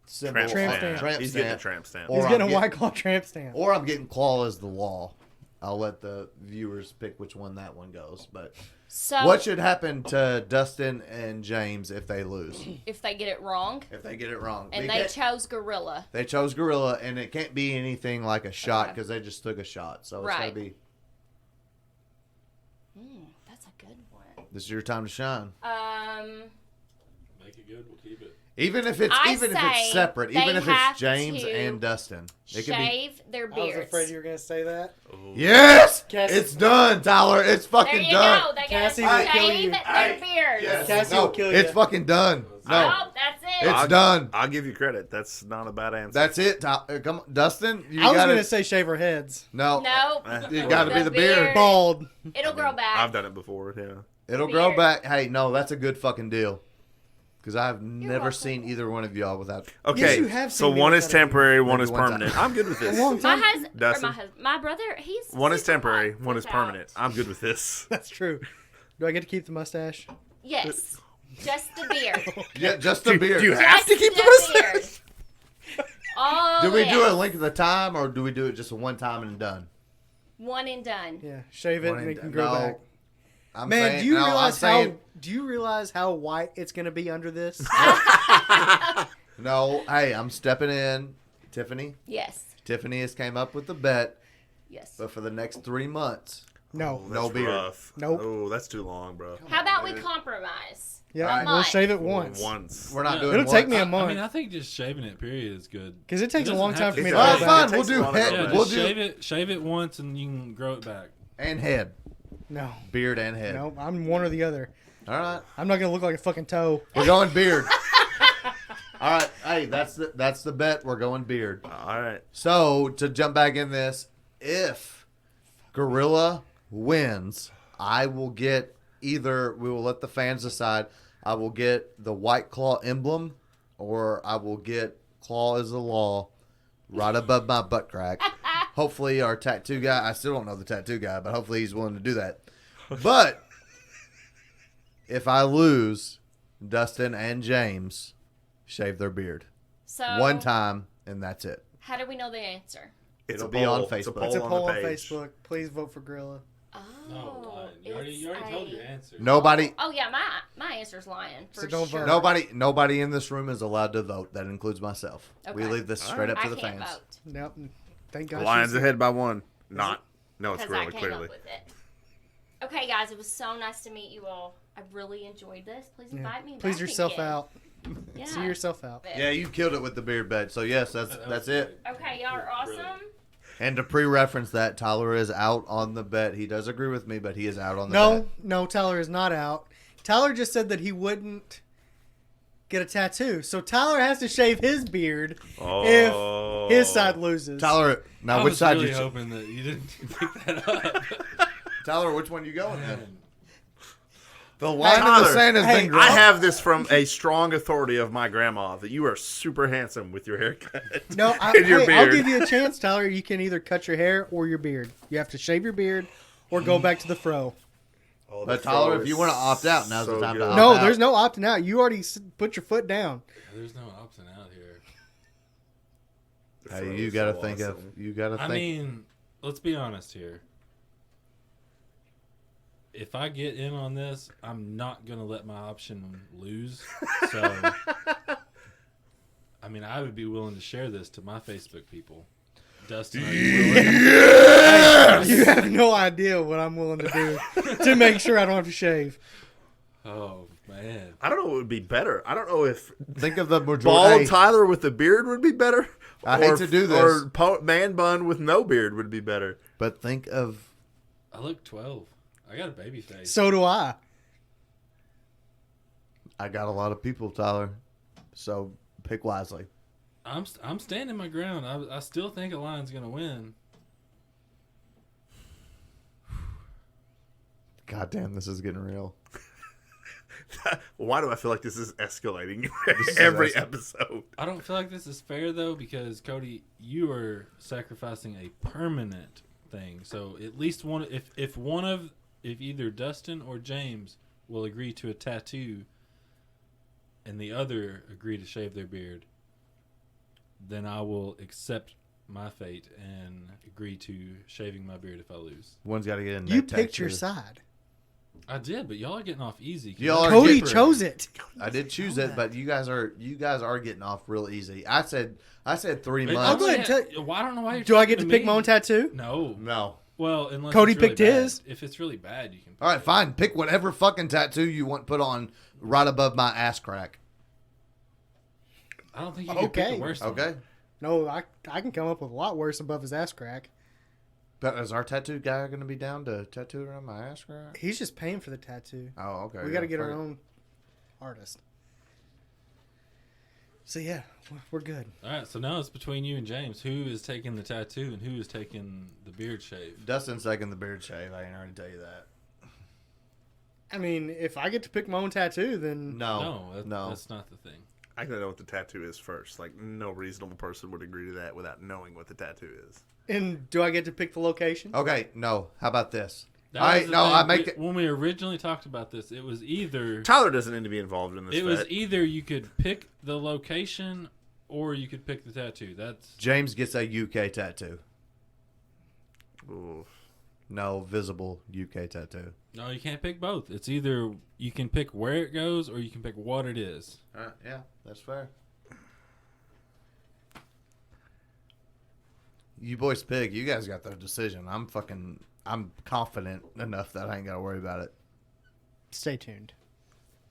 symbol, Tramp on- stamp. tramp He's stamp, getting a tramp stamp. Or He's I'm getting a getting- White Claw tramp stamp. or I'm getting claw as the law. I'll let the viewers pick which one that one goes. But So what should happen to Dustin and James if they lose? if they get it wrong If they get it wrong, and They they get- chose gorilla, they chose gorilla, and it can't be anything like a shot Okay. because they just took a shot. So it's Right. gotta be. that's a good one. This is your time to shine. Make it good. We'll keep it. Even if it's I it's separate, say even if they have it's James to and Dustin, it could be. Shave their I was beards. afraid you were going to say that. Yes, Cassie- it's done, Tyler. It's There fucking you done. go. They gotta Cassie will kill shave you. their beards. Yes. Cassie No, will kill you. it's fucking done. No, Oh, that's it. it's done. I'll give you credit. That's not a bad answer. That's it. Come on, Dustin. You I was gotta going to say shave our heads. no. Nope. You got to be The the beard. beard. Bald. It'll grow back. I've done it before. Yeah. It'll Beard. grow back. Hey, no, that's a good fucking deal. Because I've never welcome. seen either one of y'all without. Okay. you have so seen me one with is that temporary, one Maybe is one time. permanent. I'm good with this. A long My time. husband, or Dustin? my brother, he's One is super temporary, hot. one is He's permanent. out. I'm good with this. That's true. Do I get to keep the mustache? Yes, just the beard. Yeah, just the beard. Do you have to Just keep the beard. mustache? Oh, Do we do yes. a length of the time, or do we do it just one time and done? One and done. Yeah, shave it One and it and can done. grow No. back. I'm Man, saying- do you no, I'm realize saying- how white it's going to be under this? No, hey, I'm stepping in. Tiffany. Yes, Tiffany has came up with the bet, yes. but for the next 3 months, No. No That's beard. rough. Nope. Oh, that's too long, bro. How about we compromise? Yeah, Alright. we'll shave it once. Once. we're not Yeah. doing It'll take me a once. month. I mean, I think just shaving it, period, is good. Because it takes a doesn't long have time to for me to be- Well, grow that's It back. fine. We'll takes a do lot of head. Yeah, growing. We'll just do shave it once, and you can grow it back. and head, No. beard and head. No, I'm one or the other. All right, I'm not going to look like a fucking toe. we're going beard. All right, hey, that's the bet. We're going beard. All right. So to jump back in this, if Gorilla wins, I will get either. We will let the fans decide. I will get the White Claw emblem, or I will get Claw is the Law right above my butt crack. Hopefully, our tattoo guy. I still don't know the tattoo guy, but hopefully he's willing to do that. But if I lose, Dustin and James shave their beard So one time, and that's it. How do we know the answer? It's It'll a be poll. on It's a Facebook. poll It's a on poll the on page. Facebook. Please vote for Gorilla. Oh, No, you already it's told a- your answer. Nobody. Oh yeah, my answer's lion for So don't sure. vote. Nobody in this room is allowed to vote. That includes myself. We Okay. leave this straight up I to the can't fans. vote. Yep. Thank God. The Lions she's- ahead by one. Not. No, it's because I gorilla, came clearly. up with it. Okay, guys, it was so nice to meet you all. I really enjoyed this. Please invite me. Please back yourself again. out. Yeah. See yourself out. Yeah, you killed it with the beard bet. So yes, that's it. Okay, y'all are awesome. And to pre-reference that, Tyler is out on the bet. He does agree with me, but he is out on the bet. No, Tyler is not out. Tyler just said that he wouldn't get a tattoo. So Tyler has to shave his beard if his side loses. Tyler, now I which was side really you? hoping that you didn't pick that up. Tyler, which one you going in? Man. The line in the Tyler, sand has been drawn. I have this from a strong authority of my grandma that you are super handsome with your haircut. No, and your I'll beard. give you a chance, Tyler. You can either cut your hair or your beard. You have to shave your beard or go back to the fro. Oh, But the Tyler, fro if you is want to opt out, now's the so time to good. opt No, out. there's no opting out. You already put your foot down. There's no opting out here. The fro Hey, you is got to so think of. awesome. You got to I think. mean, let's be honest here. If I get in on this, I'm not going to let my option lose. So, I mean, I would be willing to share this to my Facebook people. Dustin, are you willing? You have no idea what I'm willing to do to make sure I don't have to shave. Oh, man. I don't know what would be better. I don't know if Think of the majority. bald Tyler with the beard would be better. I hate to do this. Or man bun with no beard would be better. But think of. I look 12. I got a baby face. So do I. I got a lot of people, Tyler. So pick wisely. I'm standing my ground. I still think a lion's going to win. God damn, this is getting real. Why do I feel like this is escalating is every episode? I don't feel like this is fair, though, because, Cody, you are sacrificing a permanent thing. So at least one, if either Dustin or James will agree to a tattoo and the other agree to shave their beard, then I will accept my fate and agree to shaving my beard if I lose. One's got to get in. You neck picked your tattoo. side. I did, but y'all are getting off easy. Y'all are Cody different. chose it. I did choose it, but you guys are getting off real easy. I said 3 I'll months. go ahead and tell you. Well, I don't know why you're Do I get talking to pick me. my own tattoo? No. No. Well, unless Cody it's really picked bad. his? If it's really bad, you can. All right, fine. Pick whatever fucking tattoo you want put on right above my ass crack. I don't think you can pick Okay. the worst one. Okay. No, I can come up with a lot worse above his ass crack. But is our tattoo guy going to be down to tattoo it on my ass crack? He's just paying for the tattoo. Oh, okay. We got to get our own artist. So yeah, we're good. All right, so now it's between you and James. Who is taking the tattoo and who is taking the beard shave? Dustin's taking the beard shave. I ain't already tell you that. I mean, if I get to pick my own tattoo, then No. That's not the thing. I gotta know what the tattoo is first. Like, no reasonable person would agree to that without knowing what the tattoo is. and do I get to pick the location? Okay, no. How about this? That All was right, the no, thing. I make it. When we originally talked about this, it was either Tyler doesn't need to be involved in this. it was bet. either you could pick the location or you could pick the tattoo. That's James gets a UK tattoo. Ooh. No visible UK tattoo. no, you can't pick both. It's either you can pick where it goes or you can pick what it is. All right, yeah, that's fair. You boys pick. You guys got the decision. I'm confident enough that I ain't got to worry about it. Stay tuned.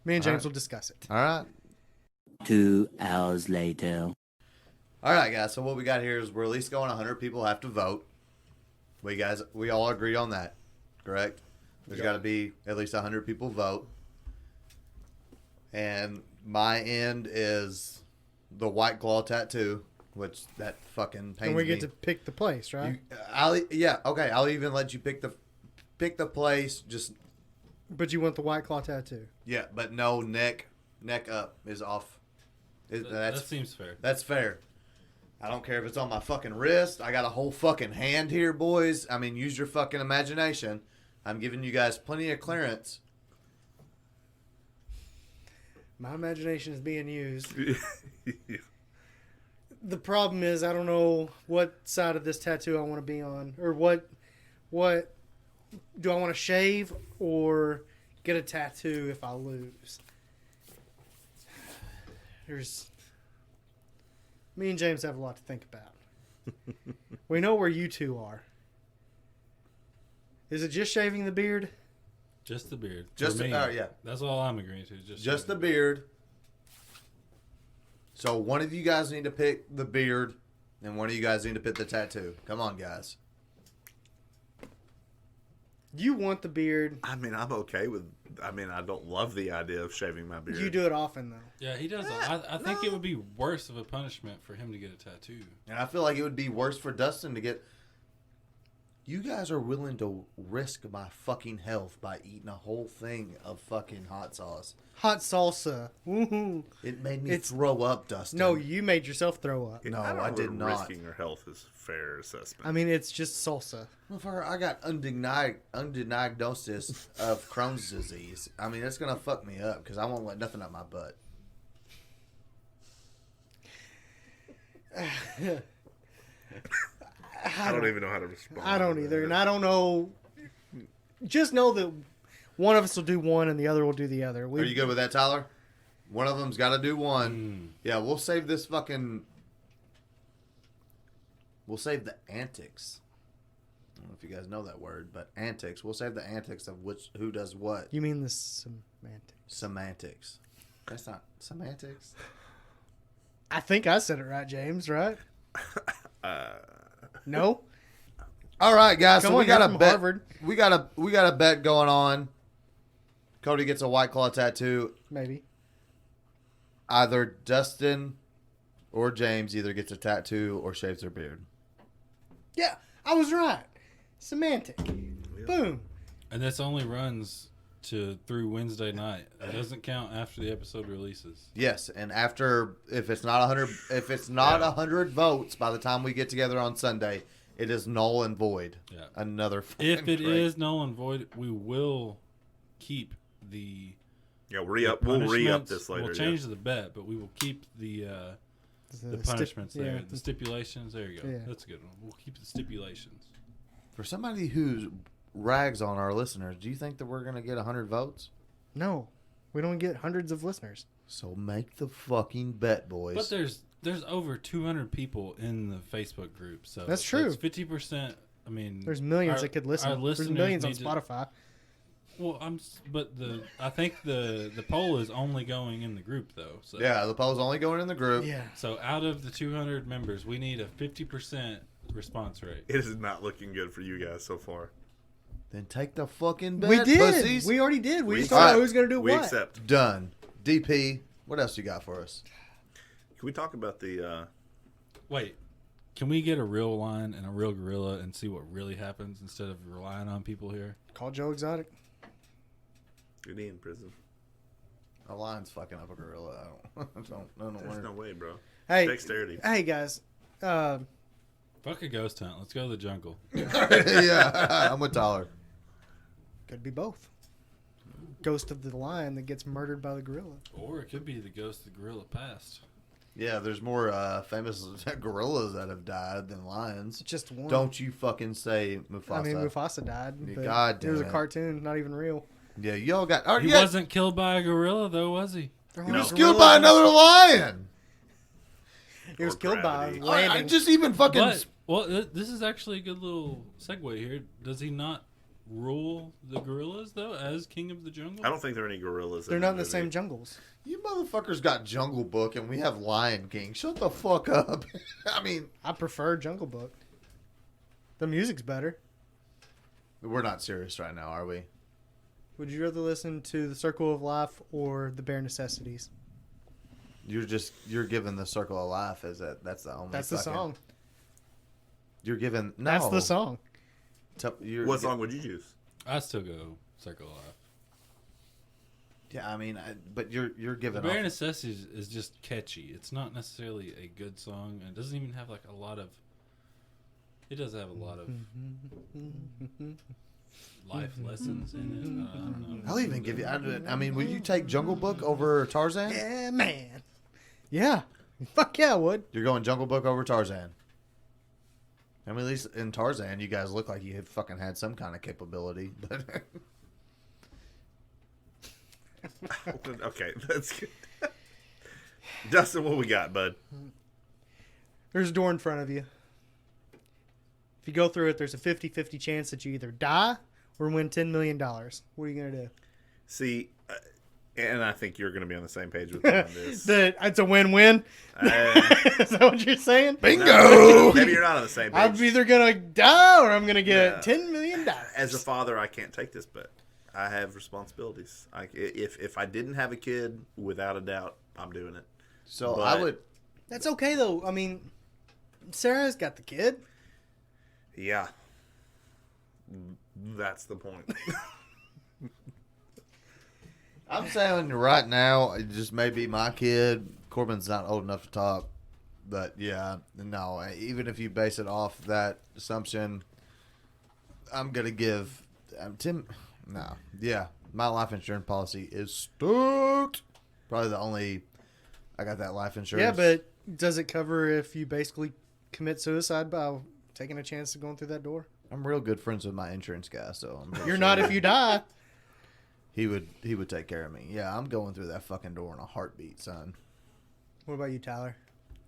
Me and All James right. will discuss it. All right. 2 hours later. All right, guys. So what we got here is we're at least going 100 people have to vote. We all agree on that, correct? There's got to be at least 100 people vote. And my end is the White Claw tattoo, which that fucking pains And we me. get to pick the place, right? I'll even let you pick the place. Just But you want the White Claw tattoo. yeah, but no neck up is off. That seems fair. That's fair. I don't care if it's on my fucking wrist. I got a whole fucking hand here, boys. I mean, use your fucking imagination. I'm giving you guys plenty of clearance. My imagination is being used. The problem is I don't know what side of this tattoo I want to be on, or what do I want to shave or get a tattoo if I lose. Me and James have a lot to think about. We know where you two are. Is it just shaving the beard? Just the beard. Just For me. yeah. That's all I'm agreeing to. Just the beard. So one of you guys need to pick the beard, and one of you guys need to pick the tattoo. Come on, guys. You want the beard. I mean, I'm okay with. I mean, I don't love the idea of shaving my beard. You do it often, though. Yeah, he does. I think it would be worse of a punishment for him to get a tattoo. And I feel like it would be worse for Dustin to get. You guys are willing to risk my fucking health by eating a whole thing of fucking hot sauce. Hot salsa. Woohoo. It made me throw up, Dustin. No, you made yourself throw up. No, I, don't I know did if not. Risking your health is a fair assessment. I mean, it's just salsa. Motherfucker, I got undiagnosis of Crohn's disease. I mean, it's gonna fuck me up because I won't let nothing out my butt. I don't even know how to respond. I don't to either, that. and I don't know. Just know that one of us will do one, and the other will do the other. Are you good with that, Tyler? One of them's got to do one. Yeah, we'll save this fucking. We'll save the antics. I don't know if you guys know that word, but antics. We'll save the antics of who does what. You mean the semantics? Semantics. That's not semantics. I think I said it right, James. Right? No. All right, guys. Come So on, we got you're a from bet. Harvard. We got a bet going on. Cody gets a White Claw tattoo. Maybe. Either Dustin or James either gets a tattoo or shaves their beard. Yeah, I was right. Semantic. Boom. And this only runs through Wednesday night. It doesn't count after the episode releases. Yes, and after if it's not 100 votes by the time we get together on Sunday, it is null and void. Yeah. Another If fucking it trade. is null and void, we will keep the. Yeah, we'll re-up this later. We'll change the bet, but we will keep the punishments there. The stipulations. There you go. Yeah. That's a good one. We'll keep the stipulations. For somebody who rags on our listeners, do you think that we're going to get 100 votes? No, we don't get hundreds of listeners. So make the fucking bet, boys. But there's over 200 people in the Facebook group, so That's true. 50%. I mean, There's millions that could listen. Our There's listeners millions on need to- Spotify. Well, I think the poll is only going in the group though. So. yeah, the poll's only going in the group. Yeah. So out of the 200 members, we need a 50% response rate. It is not looking good for you guys so far. Then take the fucking bet, We did. pussies. We already did. We just All talked right. about who's going to do We what. accept. Done. DP, what else you got for us? Can we talk about the? Wait, can we get a real line and a real gorilla and see what really happens instead of relying on people here? Call Joe Exotic. Good in prison. A lion's fucking up a gorilla. I don't There's want no way, bro. Hey, Dexterity. hey guys. Fuck a ghost hunt. Let's go to the jungle. Yeah, I'm with Tyler. Could be both. Ghost of the lion that gets murdered by the gorilla. Or it could be the ghost of the gorilla past. Yeah, there's more famous gorillas that have died than lions. Just one. Don't you fucking say Mufasa. I mean, Mufasa died. Yeah, But God it was a damn it. cartoon, not even real. Yeah, y'all got. Oh, He yeah, wasn't killed by a gorilla though, was he? There he were was gorillas killed by in- another lion. He was Or killed gravity. by I landing. just even fucking. But this is actually a good little segue here. Does he not rule the gorillas though as king of the jungle? I don't think there are any gorillas. They're not in the movie. same jungles. You motherfuckers got Jungle Book and we have Lion King. Shut the fuck up. I mean, I prefer Jungle Book. The music's better. we're not serious right now, are we? Would you rather listen to The Circle of Life or The Bare Necessities? You're giving the Circle of Life as that's the only. That's the fucking- song. You're giving. No. That's the song. What song would you choose? I still go Circle of Life. Yeah, I mean, but you're The giving. Bare off- Necessities is just catchy. It's not necessarily a good song, and it doesn't even have like a lot of. It does have a lot of life lessons in it. I don't know. I'll even give you. I mean, would you take Jungle Book over Tarzan? Yeah, man. Yeah. Fuck yeah, I would. You're going Jungle Book over Tarzan. I mean, at least in Tarzan, you guys look like you had fucking had some kind of capability. But Okay, that's good. Dustin, what we got, bud? There's a door in front of you. If you go through it, there's a 50-50 chance that you either die or win $10 million. What are you gonna do? See, and I think you're going to be on the same page with me on this. It's a win-win. Is that what you're saying? Bingo. Maybe you're not on the same page. I'm either gonna die or I'm gonna get $10 million. As a father, I can't take this bet. I have responsibilities. If I didn't have a kid, without a doubt, I'm doing it. So But- I would. That's okay though. I mean, Sarah's got the kid. Yeah. That's the point. I'm saying right now, it just may be my kid. Corbin's not old enough to talk, but yeah, no. Even if you base it off that assumption, I'm gonna give Tim. No, yeah, my life insurance policy is stoked. Probably the only I got that life insurance. Yeah, but does it cover if you basically commit suicide by taking a chance of going through that door? I'm real good friends with my insurance guy, so I'm pretty You're sure not if you die. He would take care of me. Yeah, I'm going through that fucking door in a heartbeat, son. What about you, Tyler?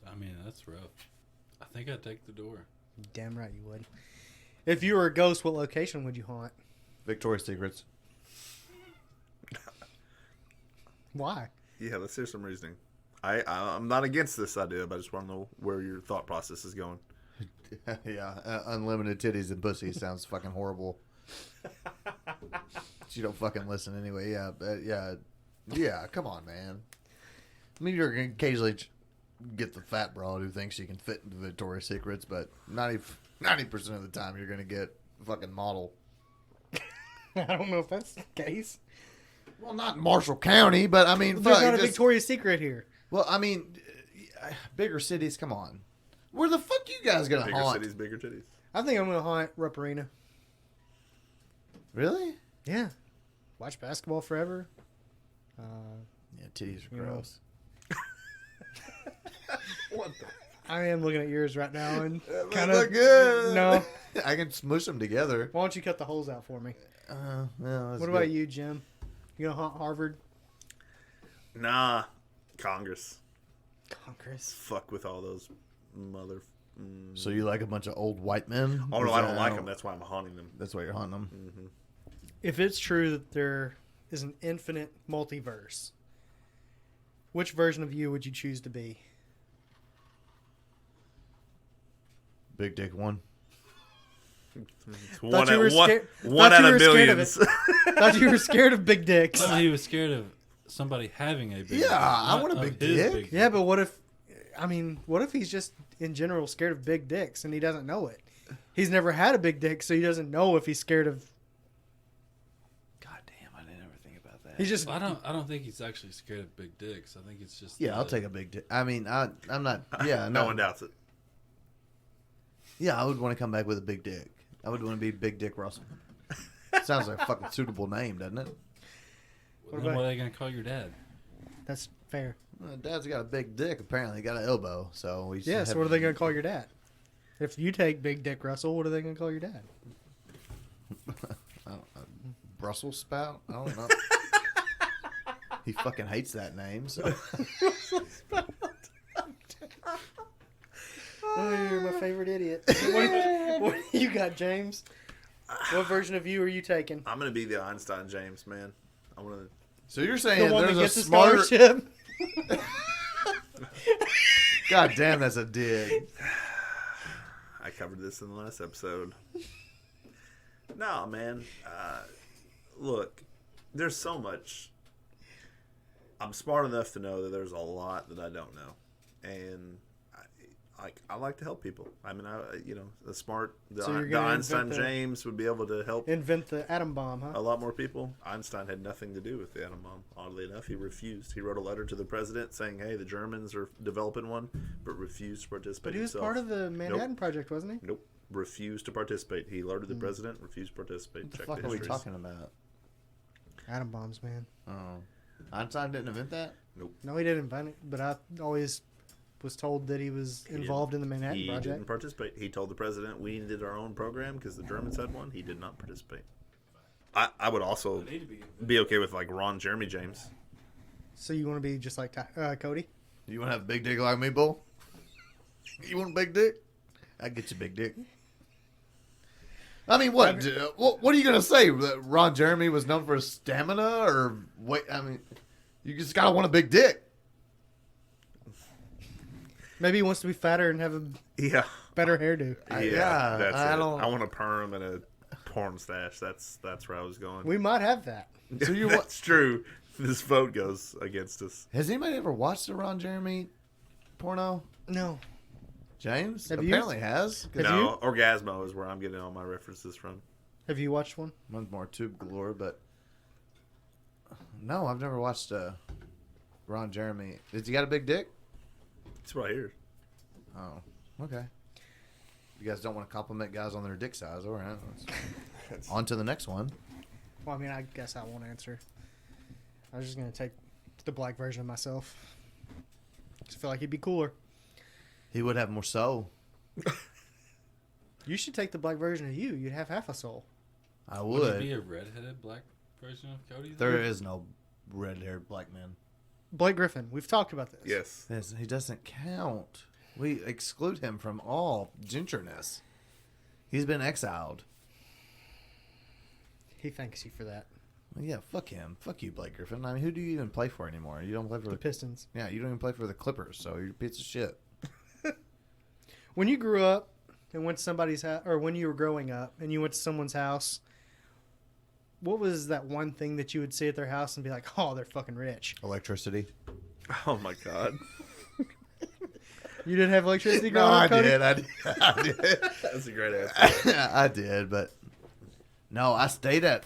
I mean, that's rough. I think I'd take the door. Damn right you would. If you were a ghost, what location would you haunt? Victoria's Secrets. Why? Yeah, let's hear some reasoning. I'm not against this idea, but I just want to know where your thought process is going. Yeah, unlimited titties and pussy sounds fucking horrible. You don't fucking listen anyway. Yeah, but yeah. Come on, man. I mean, you're gonna occasionally get the fat broad who thinks she can fit into Victoria's Secrets, but 90% of the time you're gonna get a fucking model. I don't know if that's the case. Well, not in Marshall County, but I mean, There's fuck, not a just- Victoria's Secret here. Well, I mean, bigger cities. Come on, where the fuck you guys gonna Bigger haunt? cities, bigger titties. I think I'm going to haunt Rupp Arena. Really? Yeah. Watch basketball forever. Yeah, titties are You know. gross. What the? I am looking at yours right now and Kind kind of of. good. No. I can smush them together. Why don't you cut the holes out for me? What What about you, Jim? You going to haunt Harvard? Nah, Congress. Congress. Fuck with all those mother. So you like a bunch of old white men? Oh no, Is I that- don't like them. That's why I'm haunting them. That's why you're hunting them. If it's true that there is an infinite multiverse, which version of you would you choose to be? Big dick one. It's Thought one you were out, one, scared- one thought you out were of scared of billions. Thought you were scared of big dicks. Well, he was scared of somebody having a big Yeah, dick, I not want a of big his dick. big Yeah, but what if he's just in general scared of big dicks and he doesn't know it? He's never had a big dick, so he doesn't know if he's scared of. God damn, I didn't ever think about that. He's just. I don't think he's actually scared of big dicks. I think it's just Yeah, I'll take a big dick. I mean, I'm not. Yeah, No one doubts it. Yeah, I would want to come back with a big dick. I would want to be Big Dick Russell. Sounds like a fucking suitable name, doesn't it? Then what are they gonna call your dad? That's fair. Dad's got a big dick. Apparently, got an elbow. So we. Yeah. So what are they going to call your dad? If you take Big Dick Russell, what are they going to call your dad? I don't know. Brussels spout? I don't know. He fucking hates that name. So. Oh, you're my favorite idiot. What do you got, James? What version of you are you taking? I'm gonna be the Einstein James, man. I'm gonna. So you're The saying one that there's a gets a smarter. scholarship? God damn, that's a dig. I covered this in the last episode. No, man. Look, there's so much. I'm smart enough to know that there's a lot that I don't know, and I like to help people. I mean, So you're the gonna Einstein invent the- James would be able to help Invent the atom bomb, huh? a lot more people. Einstein had nothing to do with the atom bomb. Oddly enough, he refused. He wrote a letter to the president saying, "Hey, the Germans are developing one," but refused to participate. But he was himself. part of the Manhattan Project, wasn't he? Nope. Refused to participate. He alerted the president. Refused to participate. What the Check fuck the are we histories. talking about? Atom bombs, man. Oh, Einstein didn't invent that. No, he didn't invent it, but I always was told that he was involved in the Manhattan He Project. didn't participate. He told the president we needed our own program because the Germans had one. He did not participate. I would also be okay with like Ron Jeremy James. So you want to be just like Cody? You want to have a big dick like me, Bull? You want a big dick? I get you a big dick. I mean, what are you gonna say? That Ron Jeremy was known for his stamina, or wait? I mean, you just gotta want a big dick. Maybe he wants to be fatter and have a better hairdo. Yeah, that's I it. don't- I want a perm and a porn stash. That's where I was going. We might have that. So you That's true. This vote goes against us. Has anybody ever watched the Ron Jeremy porno? No. James Have you? apparently has. Have No, Orgasmo is where I'm getting all my references from. Have you watched one? One's more tube galore, but no, I've never watched Ron Jeremy. Has he got a big dick? It's right here. Oh, okay. You guys don't want to compliment guys on their dick size, all right? On to the next one. Well, I mean, I guess I won't answer. I was just going to take the black version of myself. I feel like he'd be cooler. He would have more soul. You should take the black version of you. You'd have half a soul. I Would it would. be a redheaded black version of Cody? There is no red-haired black man. Blake Griffin. We've talked about this. Yes. Yes, he doesn't count. We exclude him from all gingerness. He's been exiled. He thanks you for that. Well, yeah, fuck him. Fuck you, Blake Griffin. I mean, who do you even play for anymore? You don't play for The Pistons. Yeah, you don't even play for the Clippers, so you're a piece of shit. When you grew up and went to somebody's house, or when you were growing up and you went to someone's house, what was that one thing that you would see at their house and be like, oh, they're fucking rich? Electricity. Oh my god. You didn't have electricity No, growing I up, Cody? did. I did. That's a great answer. I did, but no, I stayed at.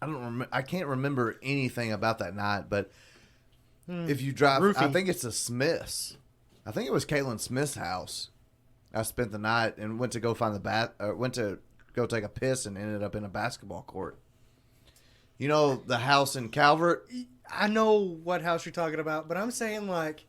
I can't remember anything about that night, but if you drive, I Roofie. think it's a Smith's. I think it was Caitlin Smith's house. I spent the night and went to go find went to go take a piss and ended up in a basketball court. You know the house in Calvert? I know what house you're talking about, but I'm saying like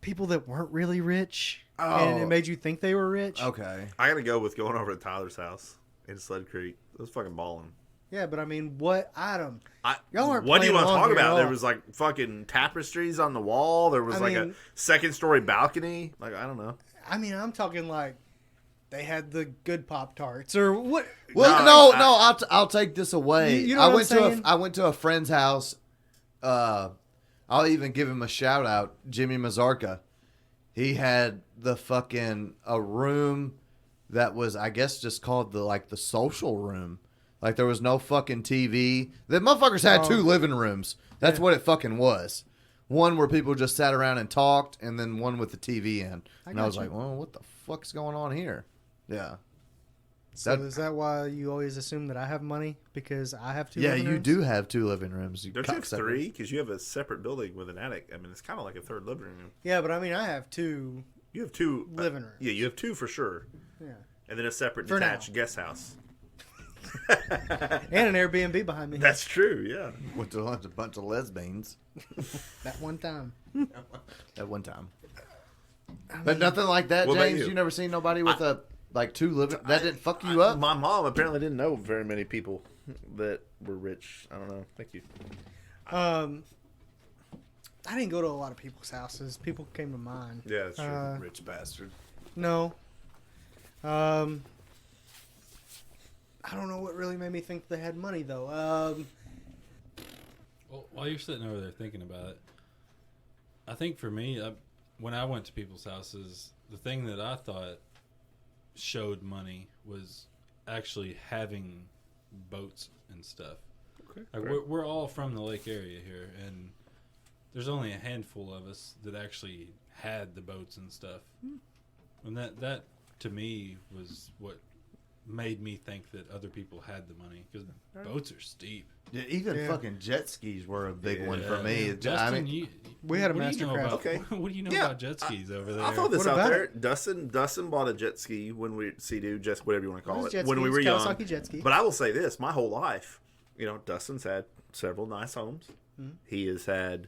people that weren't really rich and it Oh. made you think they were rich. Okay. I gotta go with going over to Tyler's house in Sled Creek. It was fucking balling. Yeah, but I mean, what item? I, Y'all aren't what do you playing want to along talk here at about? all. There was like fucking tapestries on the wall. There was I like a mean- second story balcony. Like, I don't know. I mean, I'm talking like they had the good Pop Tarts or what? Well, No, no, I'll take this away. You know I what went I'm to saying? I went to a friend's house. I'll even give him a shout out, Jimmy Mazarka. He had the fucking a room that was, I guess, just called the social room. Like there was no fucking TV. The motherfuckers had two living rooms. That's what it fucking was. One where people just sat around and talked, and then one with the TV in. And I was got you. like, well, what the fuck's going on here? Yeah. So is that why you always assume that I have money because I have two? Yeah, living you rooms? do have two living rooms. You Don't you have cocksucker. three? Because you have a separate building with an attic. I mean, it's kind of like a third living room. Yeah, but I mean, I have two You have two living rooms. Yeah, you have two for sure, Yeah, and then a separate For now. detached guest house. and an Airbnb behind me. That's true. Yeah. Went to lunch a bunch of lesbians That one time. at one time. But nothing like that, What about James. you? You never seen nobody with two living that didn't fuck you up? My mom apparently didn't know very many people that were rich. I don't know. Thank you. I didn't go to a lot of people's houses. People came to mine. Yeah, that's true. Rich bastard. No. I don't know what really made me think they had money though. Well, while you're sitting over there thinking about it, I think for me, when I went to people's houses, the thing that I thought showed money was actually having boats and stuff. Okay. Like we're all from the lake area here, and there's only a handful of us that actually had the boats and stuff. And that to me was what made me think that other people had the money, because boats are steep. Yeah, even Yeah. fucking jet skis were a big one for Yeah. me. Justin, We had a what do you know Mastercraft. about- Okay. What do you know Yeah, about jet skis over there? I'll throw this What out about there. Dustin bought a jet ski when we Sea-Doo, just whatever you want to call It was it, jet when we skis, were young. Kawasaki jet ski. But I will say this: my whole life, Dustin's had several nice homes. Mm-hmm. He has had.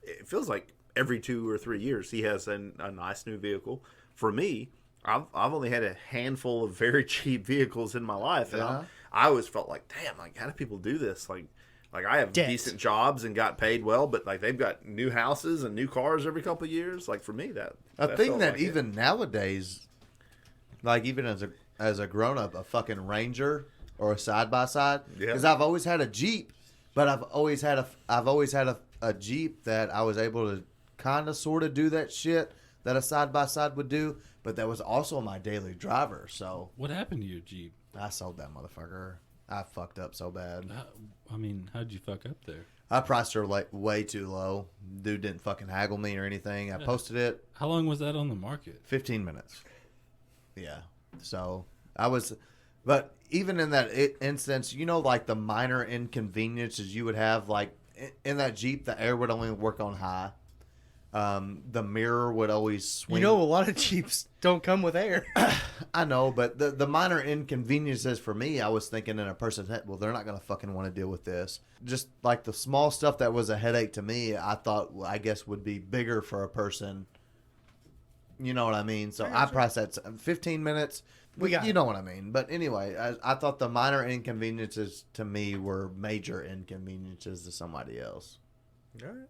It feels like every 2 or 3 years he has a nice new vehicle. For me, I've only had a handful of very cheap vehicles in my life, and Yeah. I always felt like, damn, like how do people do this? Like I have Debt. decent jobs and got paid well, but like they've got new houses and new cars every couple of years. Like for me, I think felt that like it. even nowadays, like even as a grown up, a fucking Ranger or a side by side. Yeah. Because I've always had a Jeep, but I've always had a Jeep that I was able to kind of sort of do that shit that a side by side would do. But that was also my daily driver. So What happened to your Jeep? I sold that motherfucker. I fucked up so bad. How'd you fuck up there? I priced her like way too low. Dude didn't fucking haggle me or anything. I posted it. How long was that on the market? 15 minutes. Yeah. So I was, but even in that instance, you know, like the minor inconveniences you would have, like in that Jeep, the air would only work on high. The mirror would always swing. You know, a lot of Jeeps don't come with air. I know, but the minor inconveniences for me, I was thinking in a person's head, well, they're not going to fucking want to deal with this. Just like the small stuff that was a headache to me, I thought, well, I guess would be bigger for a person. You know what I mean? So I priced that 15 minutes. You know what I mean. But anyway, I thought the minor inconveniences to me were major inconveniences to somebody else. All right.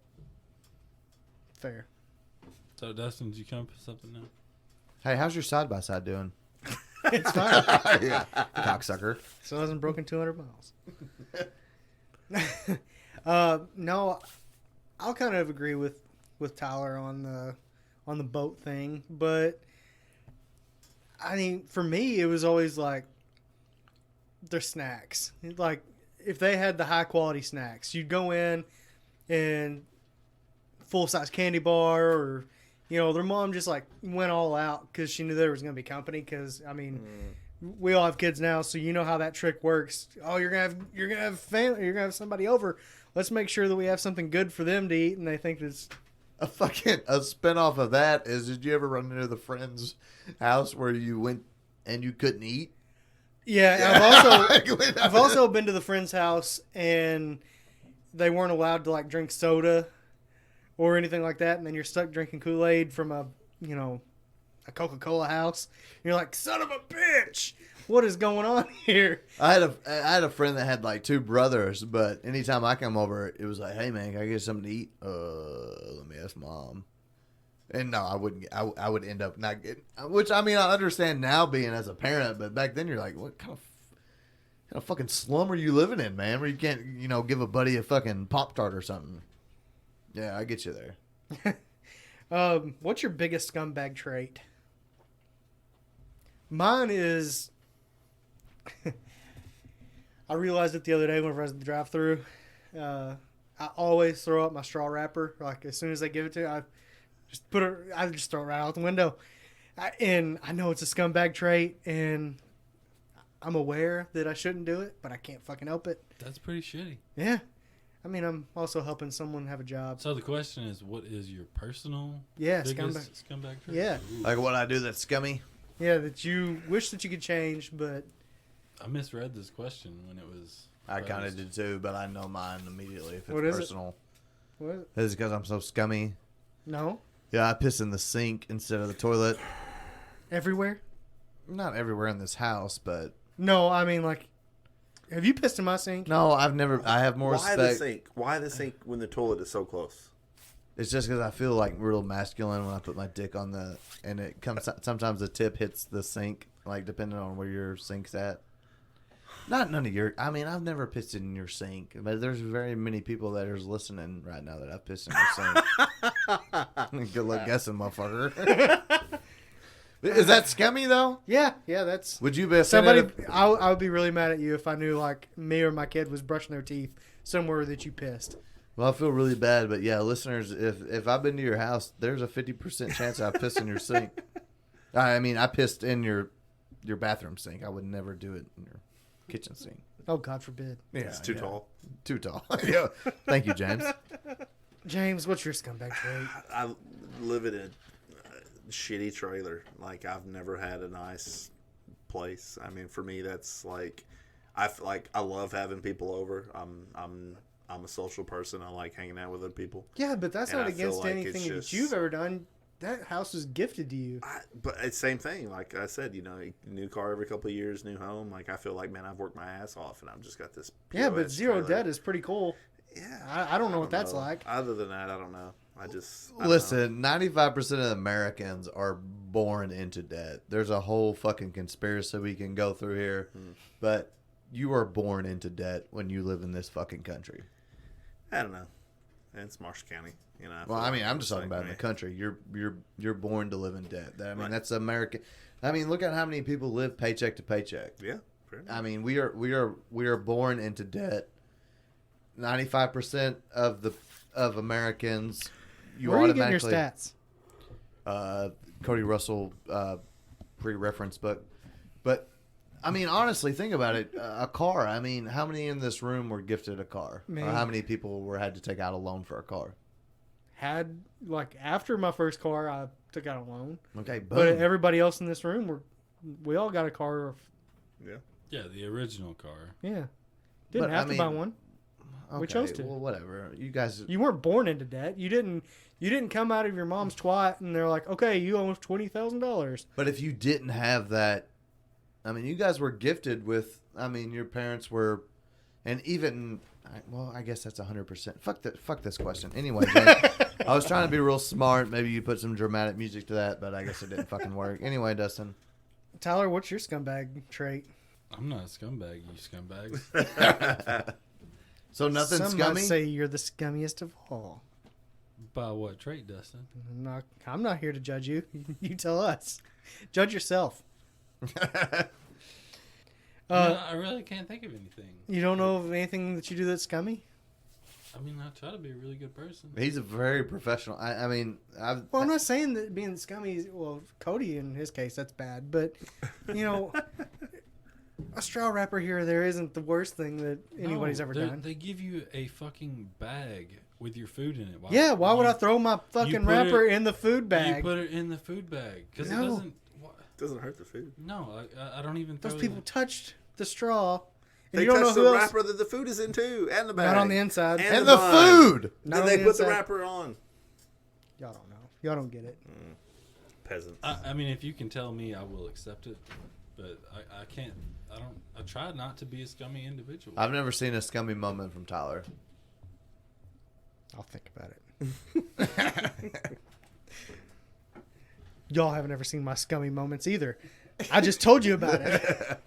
Fair. So, Dustin, did you come up with something now? Hey, how's your side by side doing? It's fine. Yeah, cocksucker. Still hasn't broken 200 miles. No, I'll kind of agree with Tyler on the boat thing, but I mean, for me, it was always like their snacks. Like if they had the high quality snacks, you'd go in and full size candy bar, or their mom just like went all out because she knew there was going to be company. Because I mean, we all have kids now, so you know how that trick works. Oh, you're gonna have family, you're gonna have somebody over. Let's make sure that we have something good for them to eat, and they think it's a spinoff of that is, did you ever run into the friend's house where you went and you couldn't eat? Yeah, I've also been to the friend's house and they weren't allowed to like drink soda or anything like that, and then you're stuck drinking Kool-Aid from a Coca-Cola house. And you're like, son of a bitch, what is going on here? I had a friend that had like two brothers, but anytime I come over, it was like, hey man, can I get something to eat? Let me ask mom. And no, I wouldn't. I would end up not getting. Which I mean, I understand now being as a parent, but back then you're like, what kind of fucking slum are you living in, man? Where you can't, give a buddy a fucking Pop-Tart or something. Yeah, I get you there. What's your biggest scumbag trait? Mine is, I realized it the other day whenever I was at the drive-thru. I always throw up my straw wrapper. Like as soon as they give it to me, I just throw it right out the window. And I know it's a scumbag trait, and I'm aware that I shouldn't do it, but I can't fucking help it. That's pretty shitty. Yeah. I mean, I'm also helping someone have a job. So the question is, what is your personal biggest scumbag trait? Yeah. Ooh. Like what I do that's scummy? Yeah, that you wish that you could change, but... I misread this question when it was... I kind of did too, but I know mine immediately if it's What is it? personal. What? Is it because I'm so scummy? No? Yeah, I piss in the sink instead of the toilet. Everywhere? Not everywhere in this house, but... No, I mean, like... Have you pissed in my sink? No, I have more Why respect. the sink? Why the sink when the toilet is so close? It's just because I feel like real masculine when I put my dick on and it comes. Sometimes the tip hits the sink, like depending on where your sink's at. None of your. I mean, I've never pissed in your sink, but there's very many people that are listening right now that I've pissed in your sink. Good luck guessing, motherfucker. Is that scummy though? Yeah, that's... Would you be Somebody... offended I would be really mad at you if I knew, like, me or my kid was brushing their teeth somewhere that you pissed. Well, I feel really bad, but yeah, listeners, if I've been to your house, there's a 50% chance I pissed in your sink. I mean, I pissed in your bathroom sink. I would never do it in your kitchen sink. Oh, God forbid. Yeah, It's too tall. Too tall. Yeah. Thank you, James. James, what's your scumbag trait? I live in a shitty trailer. Like I've never had a nice place. I mean, for me, that's like I love having people over. I'm a social person. I like hanging out with other people. Yeah, but that's And not I feel against like anything it's that just- you've ever done. That house was gifted to you. But it's same thing. Like I said, new car every couple of years, new home. Like I feel like, man, I've worked my ass off, and I've just got this. Yeah, but POS zero trailer. debt is pretty cool. Yeah, I don't know what that's like. Other than that, I don't know. I don't know. Listen, 95% of Americans are born into debt. There's a whole fucking conspiracy we can go through here, but you are born into debt when you live in this fucking country. I don't know. It's Marsh County, you know. Well, I mean, I'm just talking about in the country. You're born to live in debt. I mean, that's American. I mean, look at how many people live paycheck to paycheck. Yeah. I mean, we are born into debt. 95% of Americans. Where are you getting your stats? Cody Russell pre-reference book. But I mean, honestly, think about it. A car. I mean, how many in this room were gifted a car? Me. Or how many people had to take out a loan for a car? After my first car, I took out a loan. Okay, boom. But everybody else in this room, we all got a car. Yeah, the original car. Yeah. Didn't But, have I to buy mean, one. Okay, we chose to. Well, whatever. You guys. You weren't born into debt. You didn't come out of your mom's twat and they're like, okay, you owe us $20,000. But if you didn't have that, I mean, you guys were gifted with. I mean, your parents were, and even. Well, I guess that's 100%. Fuck this question. Anyway, Jane, I was trying to be real smart. Maybe you put some dramatic music to that, but I guess it didn't fucking work. Anyway, Dustin. Tyler, what's your scumbag trait? I'm not a scumbag, you scumbags. So nothing Some scummy? might say you're the scummiest of all. By what trait, Dustin? I'm not here to judge you. You tell us. Judge yourself. No, I really can't think of anything. You don't know of anything that you do that's scummy? I mean, I try to be a really good person. He's a very professional. I mean, Well, I'm not saying that being scummy is, well, Cody in his case, that's bad. But, you know, a straw wrapper here or there isn't the worst thing that anybody's ever done. They give you a fucking bag with your food in it. Why would I throw my fucking wrapper in the food bag? You put it in the food bag. Because No. it doesn't... Doesn't hurt the food. No, I don't even throw Those people touched the straw. And They you don't know touch who the else. wrapper that the food is in too, and the bag. Not on the inside. and the bun. food. Not Then on they the put the inside. wrapper on. Y'all don't know. Y'all don't get it. Peasants. I mean, if you can tell me, I will accept it. But I can't... I try not to be a scummy individual. I've never seen a scummy moment from Tyler. I'll think about it. Y'all haven't ever seen my scummy moments either. I just told you about it.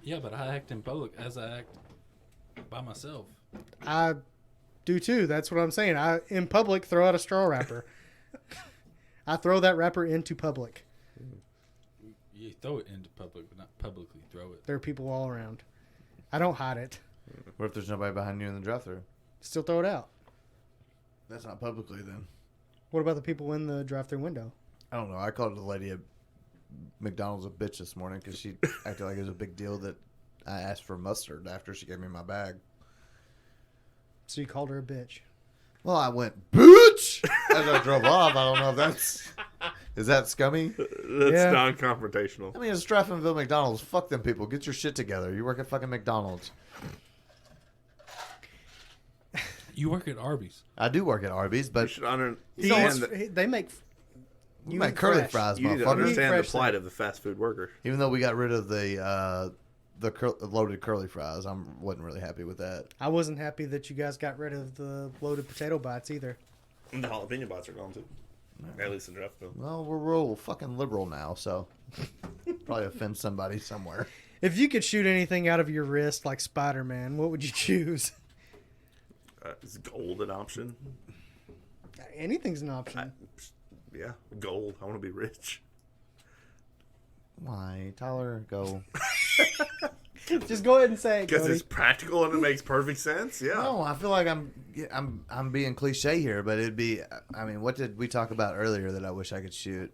Yeah, but I act in public as I act by myself. I do too. That's what I'm saying. I, in public, throw out a straw wrapper. I throw that wrapper into public. You throw it into public, but not publicly throw it. There are people all around. I don't hide it. What if there's nobody behind you in the drive-thru? Still throw it out. That's not publicly then. What about the people in the drive-thru window? I don't know. I called the lady at McDonald's a bitch this morning because she acted like it was a big deal that I asked for mustard after she gave me my bag. So you called her a bitch. Well, I went, bitch! As I drove off. I don't know if that's... Is that scummy? That's Yeah. non-confrontational. I mean, it's Stratfordville McDonald's. Fuck them people. Get your shit together. You work at fucking McDonald's. You work at Arby's. I do work at Arby's, You but should understand They make... we make curly fresh. fries, you need to motherfucker. understand the fresh plight of the fast food worker. Even though we got rid of the loaded curly fries, I wasn't really happy with that. I wasn't happy that you guys got rid of the loaded potato bites either. And the jalapeno bites are gone too. At least in Dreffville. Well, we're real fucking liberal now, so probably offend somebody somewhere. If you could shoot anything out of your wrist like Spider-Man, what would you choose? Is gold an option? Anything's an option. Yeah, gold. I want to be rich. Why, Tyler? Go. Just go ahead and say it, Because Cody. it's practical and it makes perfect sense. Yeah. No, I feel like I'm being cliche here, but it'd be. I mean, what did we talk about earlier that I wish I could shoot?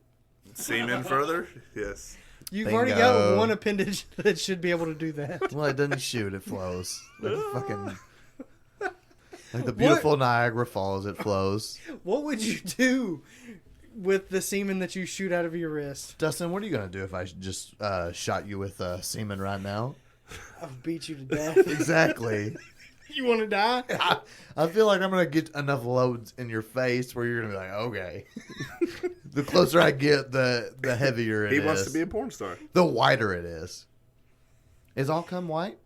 Semen further? Yes. You've Bingo. already got one appendage that should be able to do that. Well, it doesn't shoot; it flows. Like fucking. Like the beautiful Niagara Falls, it flows. What would you do with the semen that you shoot out of your wrist? Dustin, what are you gonna do if I just shot you with semen right now? I'll beat you to death. Exactly. You want to die? I feel like I'm gonna get enough loads in your face where you're gonna be like, okay. The closer I get, the heavier it is. He wants to be a porn star. The whiter it is. Is all cum white?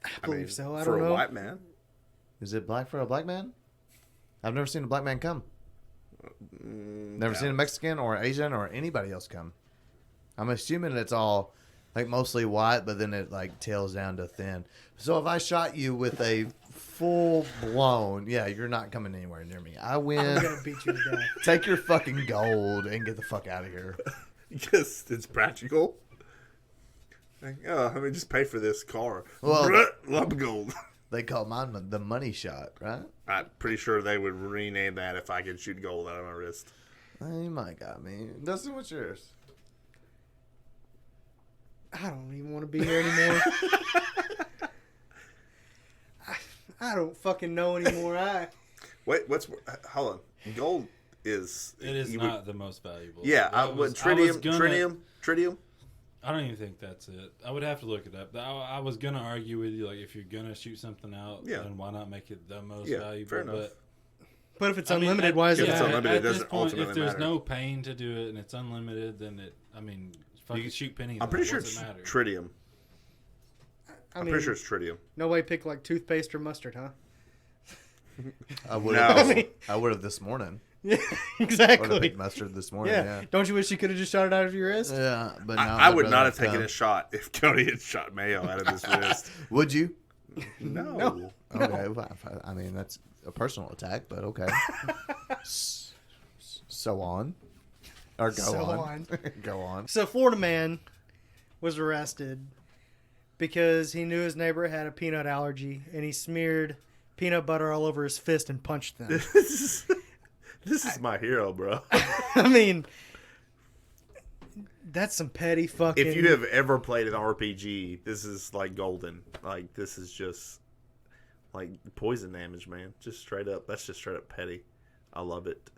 I believe so. I for don't know. a white man. Is it black for a black man? I've never seen a black man come. Never seen a Mexican or Asian or anybody else come. I'm assuming it's all like mostly white, but then it like tails down to thin. So if I shot you with a full blown, yeah, you're not coming anywhere near me. I win. I'm gonna beat you to death. Take your fucking gold and get the fuck out of here. Because it's practical. Like, oh, let me just pay for this car. Well, lump of gold. They call mine the money shot, right? I'm pretty sure they would rename that if I could shoot gold out of my wrist. You might got me. Dustin, what's yours? I don't even want to be here anymore. I don't fucking know anymore. Wait, hold on. Gold is... It is not the most valuable. Yeah, tritium. I don't even think that's it. I would have to look it up. I was going to argue with you, like, if you're going to shoot something out, then why not make it the most valuable? Fair enough. But if it's unlimited, why is it? If it's unlimited, it doesn't point, ultimately if there's matter. no pain to do it and it's unlimited, then fucking shoot pennies. I'm pretty sure it's tritium. I'm pretty sure it's tritium. No way pick like toothpaste or mustard, huh? I would have this morning. Yeah, I would have exactly. picked mustard this morning, yeah. Don't you wish you could have just shot it out of your wrist? Yeah, but no, I would I'd not rather have taken come. a shot if Cody had shot mayo out of his wrist. Would you? No. Okay, well, I mean, that's a personal attack, but okay. So on. Or go So on. Go on. So, Florida man was arrested because he knew his neighbor had a peanut allergy, and he smeared peanut butter all over his fist and punched them. This is my hero, bro. I mean, that's some petty fucking... If you have ever played an RPG, this is like golden. Like, this is just like poison damage, man. Just straight up. That's just straight up petty. I love it.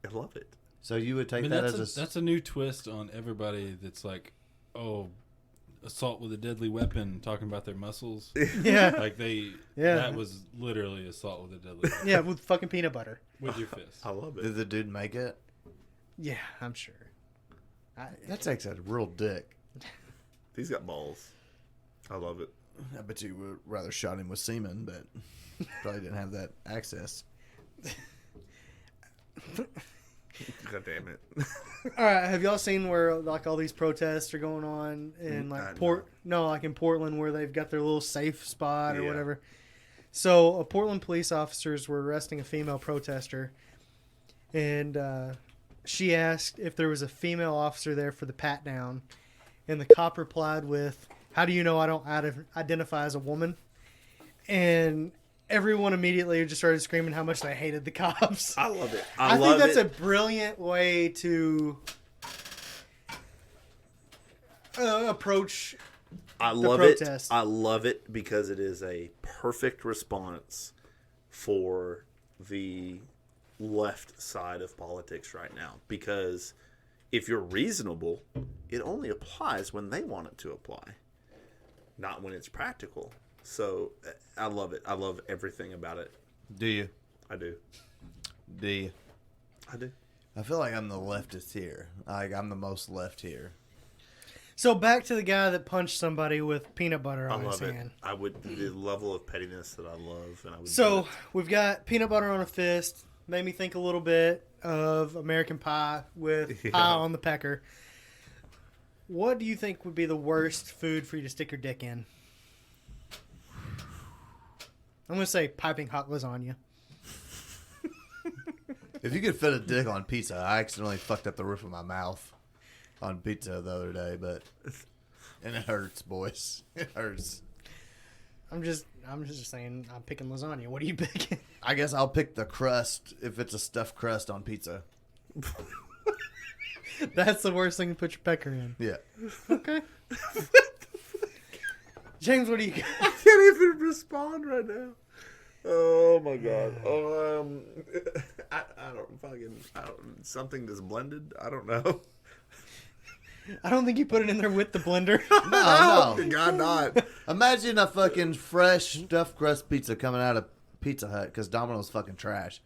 I love it. So you would take that as that's a new twist on everybody that's like, oh, assault with a deadly weapon, talking about their muscles. Yeah. Like Yeah. that was literally assault with a deadly weapon. Yeah, with fucking peanut butter. With your fist. I love it. Did the dude make it? Yeah, I'm sure. That takes a real dick. He's got balls. I love it. I bet you would rather shot him with semen, but probably didn't have that access. God damn it. All right, have y'all seen where like all these protests are going on in like like in Portland where they've got their little safe spot or whatever? So, Portland police officers were arresting a female protester, and she asked if there was a female officer there for the pat down, and the cop replied with, "How do you know I don't identify as a woman?" And everyone immediately just started screaming how much they hated the cops. I love it. I think that's a brilliant way to approach I the love protest. it. I love it because it is a perfect response for the left side of politics right now. Because if you're reasonable, it only applies when they want it to apply, not when it's practical. So I love it. I love everything about it. Do you? I do. Do you? I do. I feel like I'm the leftist here. Like, I'm the most left here. So back to the guy that punched somebody with peanut butter I on his love it. hand. I would the level of pettiness that I love, and I would. So we've got peanut butter on a fist. Made me think a little bit of American Pie with pie on the pecker. What do you think would be the worst food for you to stick your dick in? I'm going to say piping hot lasagna. If you could fit a dick on pizza, I accidentally fucked up the roof of my mouth on pizza the other day, and it hurts, boys. It hurts. I'm just saying I'm picking lasagna. What are you picking? I guess I'll pick the crust if it's a stuffed crust on pizza. That's the worst thing to put your pecker in. Yeah. Okay. James, what do you got? I can't even respond right now. Oh my god. I don't something that's blended. I don't know. I don't think you put it in there with the blender. No. God not. Imagine a fucking fresh stuffed crust pizza coming out of Pizza Hut because Domino's fucking trash.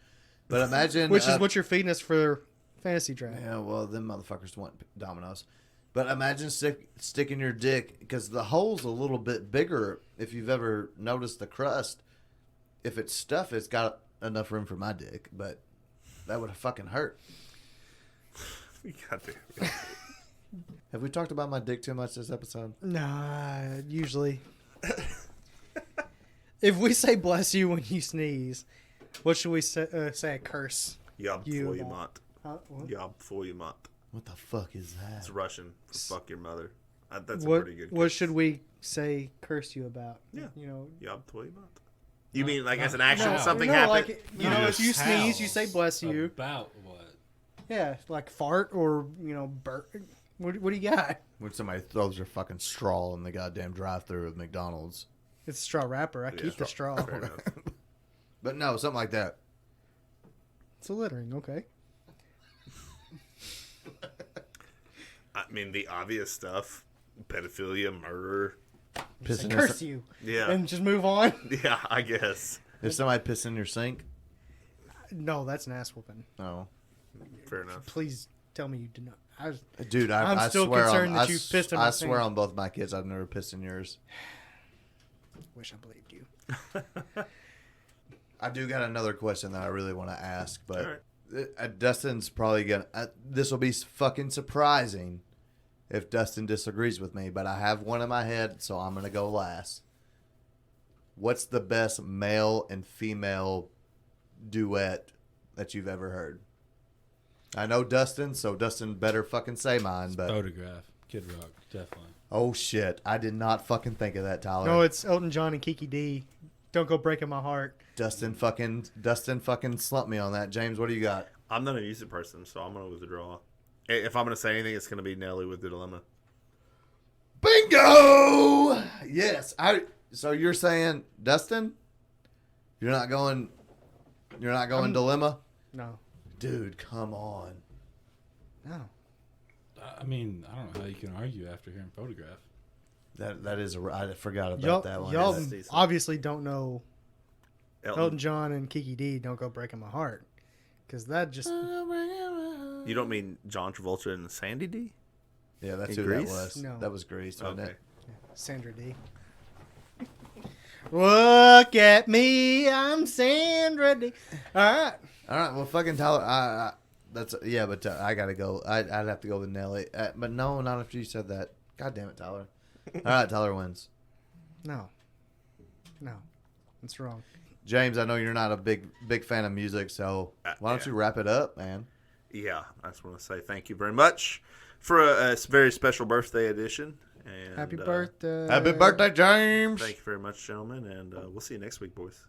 But imagine, Which is what you're feeding us for fantasy draft. Yeah, well, them motherfuckers want Domino's. But imagine sticking your dick, because the hole's a little bit bigger. If you've ever noticed the crust, if it's stuffed, it's got enough room for my dick. But that would have fucking hurt. Goddamn. Have we talked about my dick too much this episode? Nah, usually. If we say bless you when you sneeze, what should we say a curse? Yob You for you won't. mont. Huh? What? Yob for you mont. What the fuck is that? It's Russian for fuck your mother. That's a What, pretty good what curse. should we say curse you about? Yeah. You know, Yob for you mont. You mean like as an action, no, something no, happened? like, you know, if you How? sneeze, you say bless you. About what? Yeah, like fart or, burp. What do you got? When somebody throws their fucking straw in the goddamn drive-thru of McDonald's. It's a straw wrapper. I keep the straw. Fair enough. But no, something like that. It's a littering, okay. I mean, the obvious stuff: pedophilia, murder. Pissing in Curse some- you. Yeah, And just move on. yeah. I guess. If somebody piss in your sink, No, that's an ass whooping. no. Fair enough. Please tell me you did not. Dude, I'm I still swear concerned on, that I you s- pissed in I my swear sink. on both my kids, I've never pissed in yours. Wish I believed you. I do got another question that I really want to ask, but Alright. Dustin's probably gonna. This will be fucking surprising if Dustin disagrees with me, but I have one in my head, so I'm gonna go last. What's the best male and female duet that you've ever heard? I know Dustin, so Dustin better fucking say mine. But Photograph. Kid Rock. Definitely. oh shit, I did not fucking think of that, Tyler. No, it's Elton John and Kiki D. Don't go breaking my heart. Dustin fucking slumped me on that. James, what do you got? I'm not a music person, so I'm gonna withdraw. If I'm gonna say anything, it's gonna be Nelly with the Dilemma. Bingo! Yes. So you're saying, Dustin? You're not going Dilemma? No. Dude, come on. No. I mean, I don't know how you can argue after hearing Photograph. That is I forgot about Y'all, that one. y'all That's decent. obviously don't know Elton Elton. John and Kiki D. Don't go breaking my heart. Because that just. You don't mean John Travolta and Sandy D? Yeah, that's In who Grease? that was. No. That was Grease, wasn't Okay. it? Sandra D. Look at me, I'm Sandra D. All right. All right, well, fucking Tyler, that's yeah, but I gotta go. I'd have to go with Nelly, but no, not after you said that. God damn it, Tyler. All right, Tyler wins. No. That's wrong. James, I know you're not a big fan of music, so why don't yeah. you wrap it up, man? Yeah, I just want to say thank you very much for a very special birthday edition. And, Happy birthday. Happy birthday, James. Thank you very much, gentlemen, and we'll see you next week, boys.